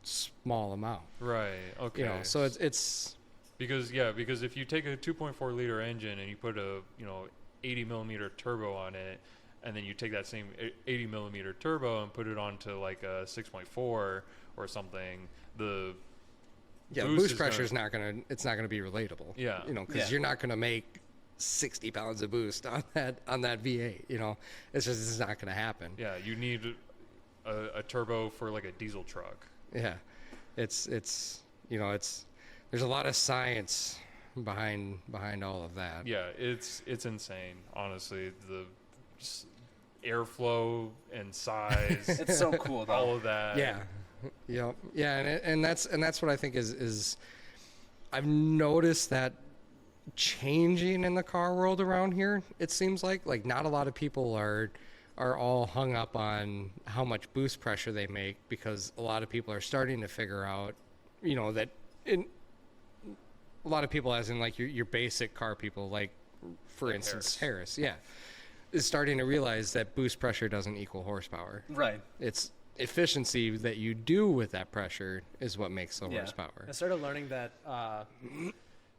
small amount. Right. Okay. So it's because if you take a 2.4 liter engine and you put a 80 millimeter turbo on it, and then you take that same 80 millimeter turbo and put it onto like a 6.4 or something, the boost pressure is not gonna be relatable. Yeah. Because you're not gonna make 60 pounds of boost on that V8. It's not gonna happen. Yeah, you need a turbo for like a diesel truck. Yeah, it's there's a lot of science behind all of that. Yeah, it's insane, honestly. airflow and size. It's so cool though. All of that. Yeah. Yep. Yeah, and that's what I think is I've noticed that changing in the car world around here. It seems like not a lot of people are all hung up on how much boost pressure they make, because a lot of people are starting to figure out, that a lot of people, as in like your basic car people, like for instance Harris, is starting to realize that boost pressure doesn't equal horsepower. Right. It's efficiency that you do with that pressure is what makes the horsepower. I started learning that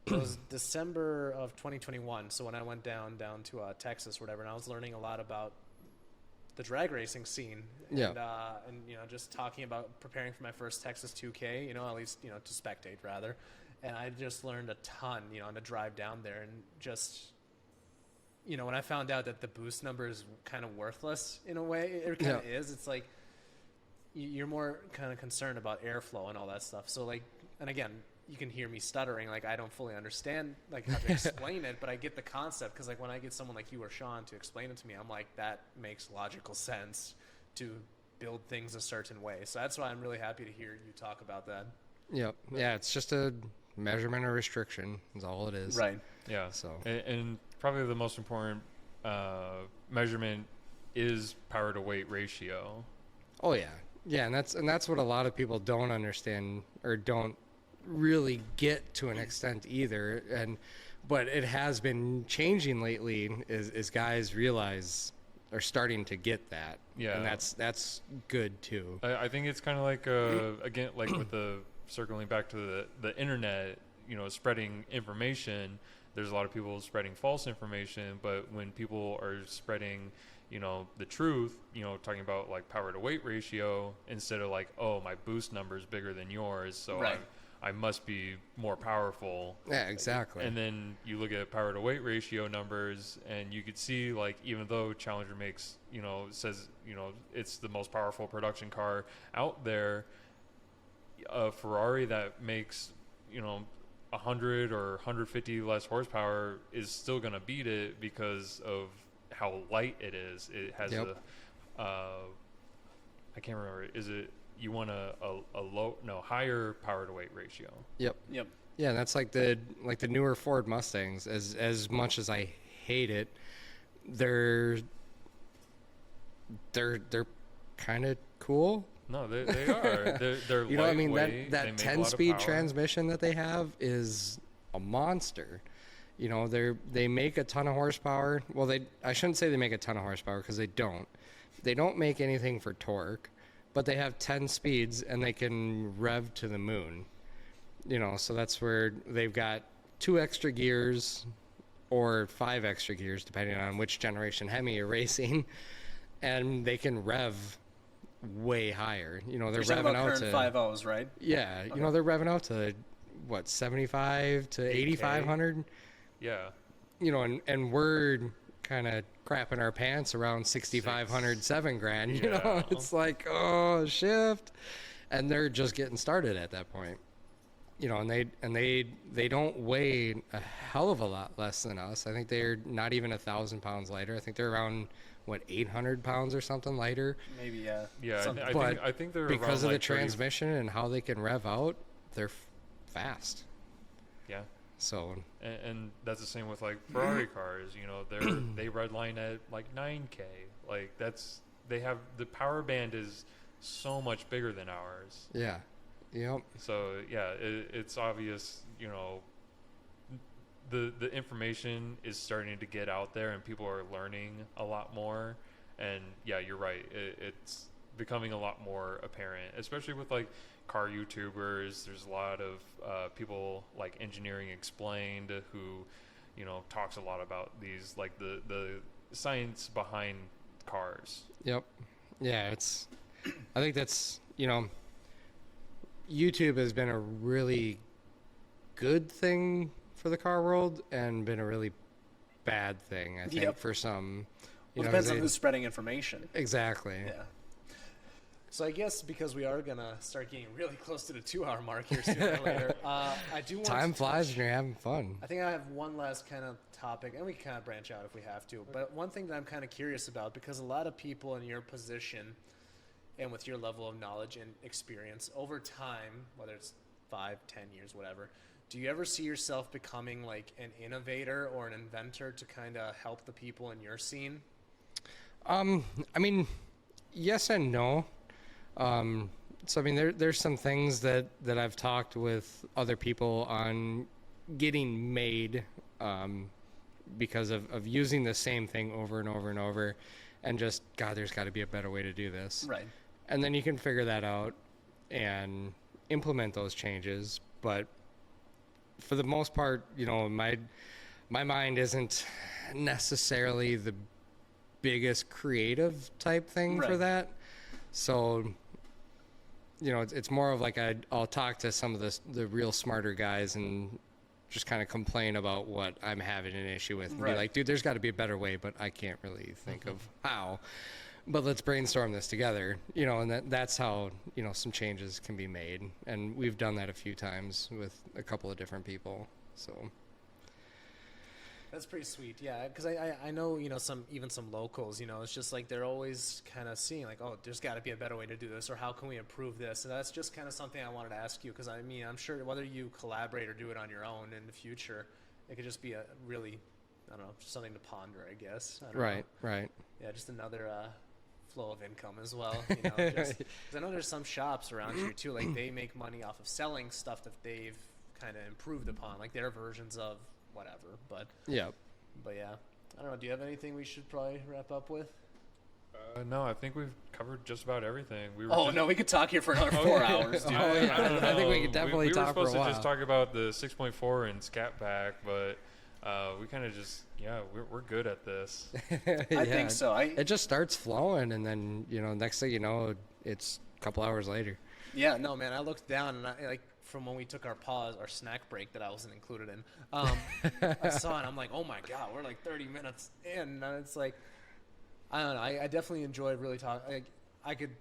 it was December of 2021. So when I went down to Texas or whatever, and I was learning a lot about the drag racing scene. Yeah. And just talking about preparing for my first Texas 2K, at least, to spectate rather. And I just learned a ton, on the drive down there, and just, when I found out that the boost number is kind of worthless in a way, it kind of is. It's like you're more kind of concerned about airflow and all that stuff. So like, and again, you can hear me stuttering. Like I don't fully understand like how to explain it, but I get the concept, because like when I get someone like you or Sean to explain it to me, I'm like, that makes logical sense to build things a certain way. So that's why I'm really happy to hear you talk about that. Yep. Yeah, it's just a measurement or restriction is all it is. Right. Yeah. So and probably the most important measurement is power to weight ratio. Oh yeah. Yeah, and that's what a lot of people don't understand or don't really get to an extent either. But it has been changing lately is guys realize are starting to get that. Yeah. And that's good too. I think it's kind of like again, like with the circling back to the internet, spreading information. There's a lot of people spreading false information, but when people are spreading the truth, talking about like power to weight ratio, instead of like, oh, my boost number is bigger than yours, so right. I must be more powerful. Yeah, exactly. And then you look at power to weight ratio numbers, and you could see, like, even though Challenger makes, says, it's the most powerful production car out there, a Ferrari that makes, 100 or 150 less horsepower is still going to beat it because of how light it is. It has I can't remember. Is it, you want a higher power to weight ratio? Yep. Yeah, that's like the newer Ford Mustangs. As much as I hate it, they're kind of cool. No, they are. They're you know what I mean? lightweight, That 10-speed transmission that they have is a monster. They make a ton of horsepower. Well, I shouldn't say they make a ton of horsepower, because they don't. They don't make anything for torque, but they have 10 speeds and they can rev to the moon. So that's where they've got 2 extra gears or 5 extra gears, depending on which generation Hemi you're racing, and they can rev way higher. They're revving out to 5.0s, right? Yeah, Okay. they're revving out to what, 75 to 8,500. Yeah. And we're kind of crapping our pants around 6,500, $7,000. Yeah. It's like, oh, shift, and they're just getting started at that point. And they don't weigh a hell of a lot less than us. I think they're not even 1,000 pounds lighter. I think they're around 800 pounds or something lighter. Maybe, yeah. Yeah, I think they're because around of the transmission and how they can rev out, they're fast. Yeah. So and that's the same with like Ferrari cars. They redline at like 9K. Like they have the power band is so much bigger than ours. Yeah. Yep. So yeah, it's obvious. The information is starting to get out there, and people are learning a lot more. And yeah, you're right. It's becoming a lot more apparent, especially with like car YouTubers. There's a lot of people like Engineering Explained who, talks a lot about these, like the science behind cars. Yep. Yeah, I think that's, YouTube has been a really good thing for the car world and been a really bad thing, I think, for some. Well, it depends on who's spreading information. Exactly. Yeah. So I guess because we are gonna start getting really close to the 2-hour mark here sooner or later, I do want Time to flies when you're having fun. I think I have one last kind of topic, and we can kind of branch out if we have to. But one thing that I'm kind of curious about, because a lot of people in your position and with your level of knowledge and experience over time, whether it's 5, 10 years, whatever, do you ever see yourself becoming like an innovator or an inventor to kind of help the people in your scene? I mean, yes and no. So I mean, there's some things that I've talked with other people on getting made because of using the same thing over and over and over, and just, God, there's got to be a better way to do this. Right. And then you can figure that out and implement those changes. But for the most part, you know, my mind isn't necessarily the biggest creative type thing for that. So, you know, it's more of like I'll talk to some of the real smarter guys and just kind of complain about what I'm having an issue with and be like, dude, there's got to be a better way, but I can't really think of how. But let's brainstorm this together, you know, and that's how, you know, some changes can be made. And we've done that a few times with a couple of different people. So that's pretty sweet, yeah. Because I know, you know, some locals, you know, it's just like they're always kind of seeing like, oh, there's got to be a better way to do this, or how can we improve this? And that's just kind of something I wanted to ask you, because I mean, I'm sure whether you collaborate or do it on your own in the future, it could just be a really, I don't know, just something to ponder, I guess. I don't know. Right. Yeah, just another flow of income as well. You know, just, 'cause I know there's some shops around here too, like they make money off of selling stuff that they've kind of improved upon, like their versions of whatever. But yeah, I don't know. Do you have anything we should probably wrap up with? No, I think we've covered just about everything. No, we could talk here for another 4 hours, dude. I think we could definitely talk for a while. We were supposed to just talk about the 6.4 and Scat Pack, but we kind of just, we're good at this. I think so. It just starts flowing, and then, you know, next thing you know, it's a couple hours later. Yeah, no, man. I looked down, and like from when we took our snack break that I wasn't included in, I saw it. And I'm like, oh my god, we're like 30 minutes in, and it's like, I don't know. I definitely enjoyed really talking. I could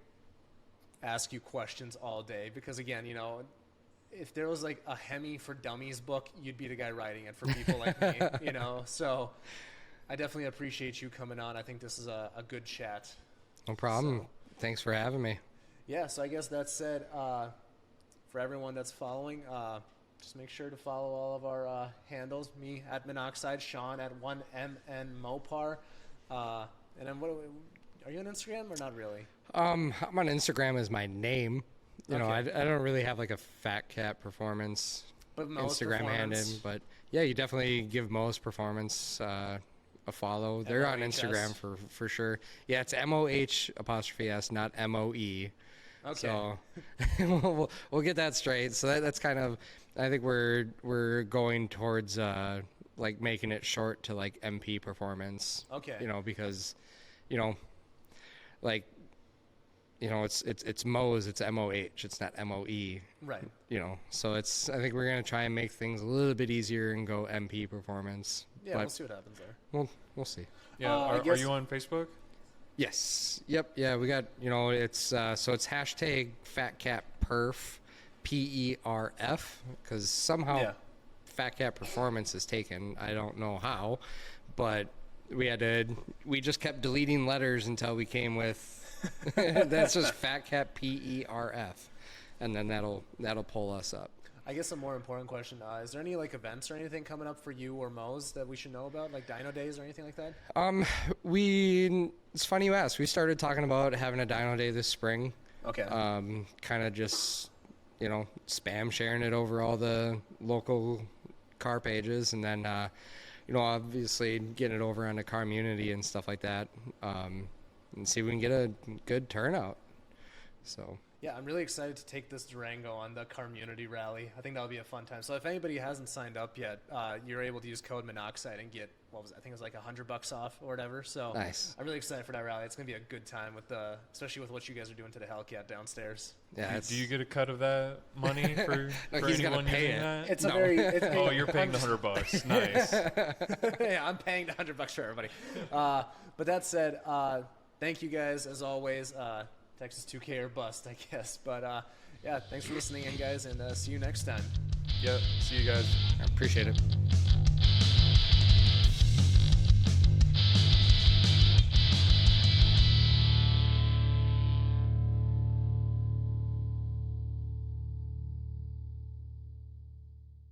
ask you questions all day because, again, you know, if there was like a Hemi for Dummies book, you'd be the guy writing it for people like me, you know. So I definitely appreciate you coming on. I think this is a good chat. No problem. Thanks for having me. Yeah, so I guess that said, for everyone that's following, just make sure to follow all of our handles. Me at Monoxide, Sean at 1MN Mopar. And then are you on Instagram or not really? I'm on Instagram as my name. You know, I don't really have like a Fat Cat Performance Instagram handle, but yeah, you definitely give Mo's Performance a follow. They're on Instagram for sure. Yeah, it's MOH''S, not MOE. Okay. So we'll get that straight. So that's kind of, I think we're going towards like making it short to like MP Performance. Okay. You know, because, you know, like, you know, it's Mo's, it's MOH, it's not MOE. Right. You know, so I think we're going to try and make things a little bit easier and go MP Performance. Yeah, we'll see what happens there. We'll see. Yeah, are you on Facebook? Yes. Yep. Yeah, we got, you know, it's so it's #FatCatPerf, PERF, because somehow Fat Cat Performance is taken. I don't know how, but we just kept deleting letters until we came with that's just Fat Cat PERF, and then that'll pull us up. I guess a more important question, is there any like events or anything coming up for you or Mo's that we should know about, like Dyno Days or anything like that? It's funny you ask. We started talking about having a Dyno Day this spring. Okay. Kind of just, you know, spam sharing it over all the local car pages, and then, you know, obviously getting it over on the Carmunity and stuff like that, and see if we can get a good turnout. So. Yeah, I'm really excited to take this Durango on the Carmunity rally. I think that'll be a fun time. So if anybody hasn't signed up yet, you're able to use code Monoxide and get, I think it was like $100 off or whatever. So nice. I'm really excited for that rally. It's gonna be a good time especially with what you guys are doing to the Hellcat downstairs. Yeah. Do you get a cut of that money for anyone using that? It's you're paying the $100. Nice. Yeah, I'm paying the $100 for everybody. But that said, thank you guys as always. Texas 2K or bust, I guess. But yeah, thanks for listening in, guys, and see you next time. Yep. See you guys. I appreciate it.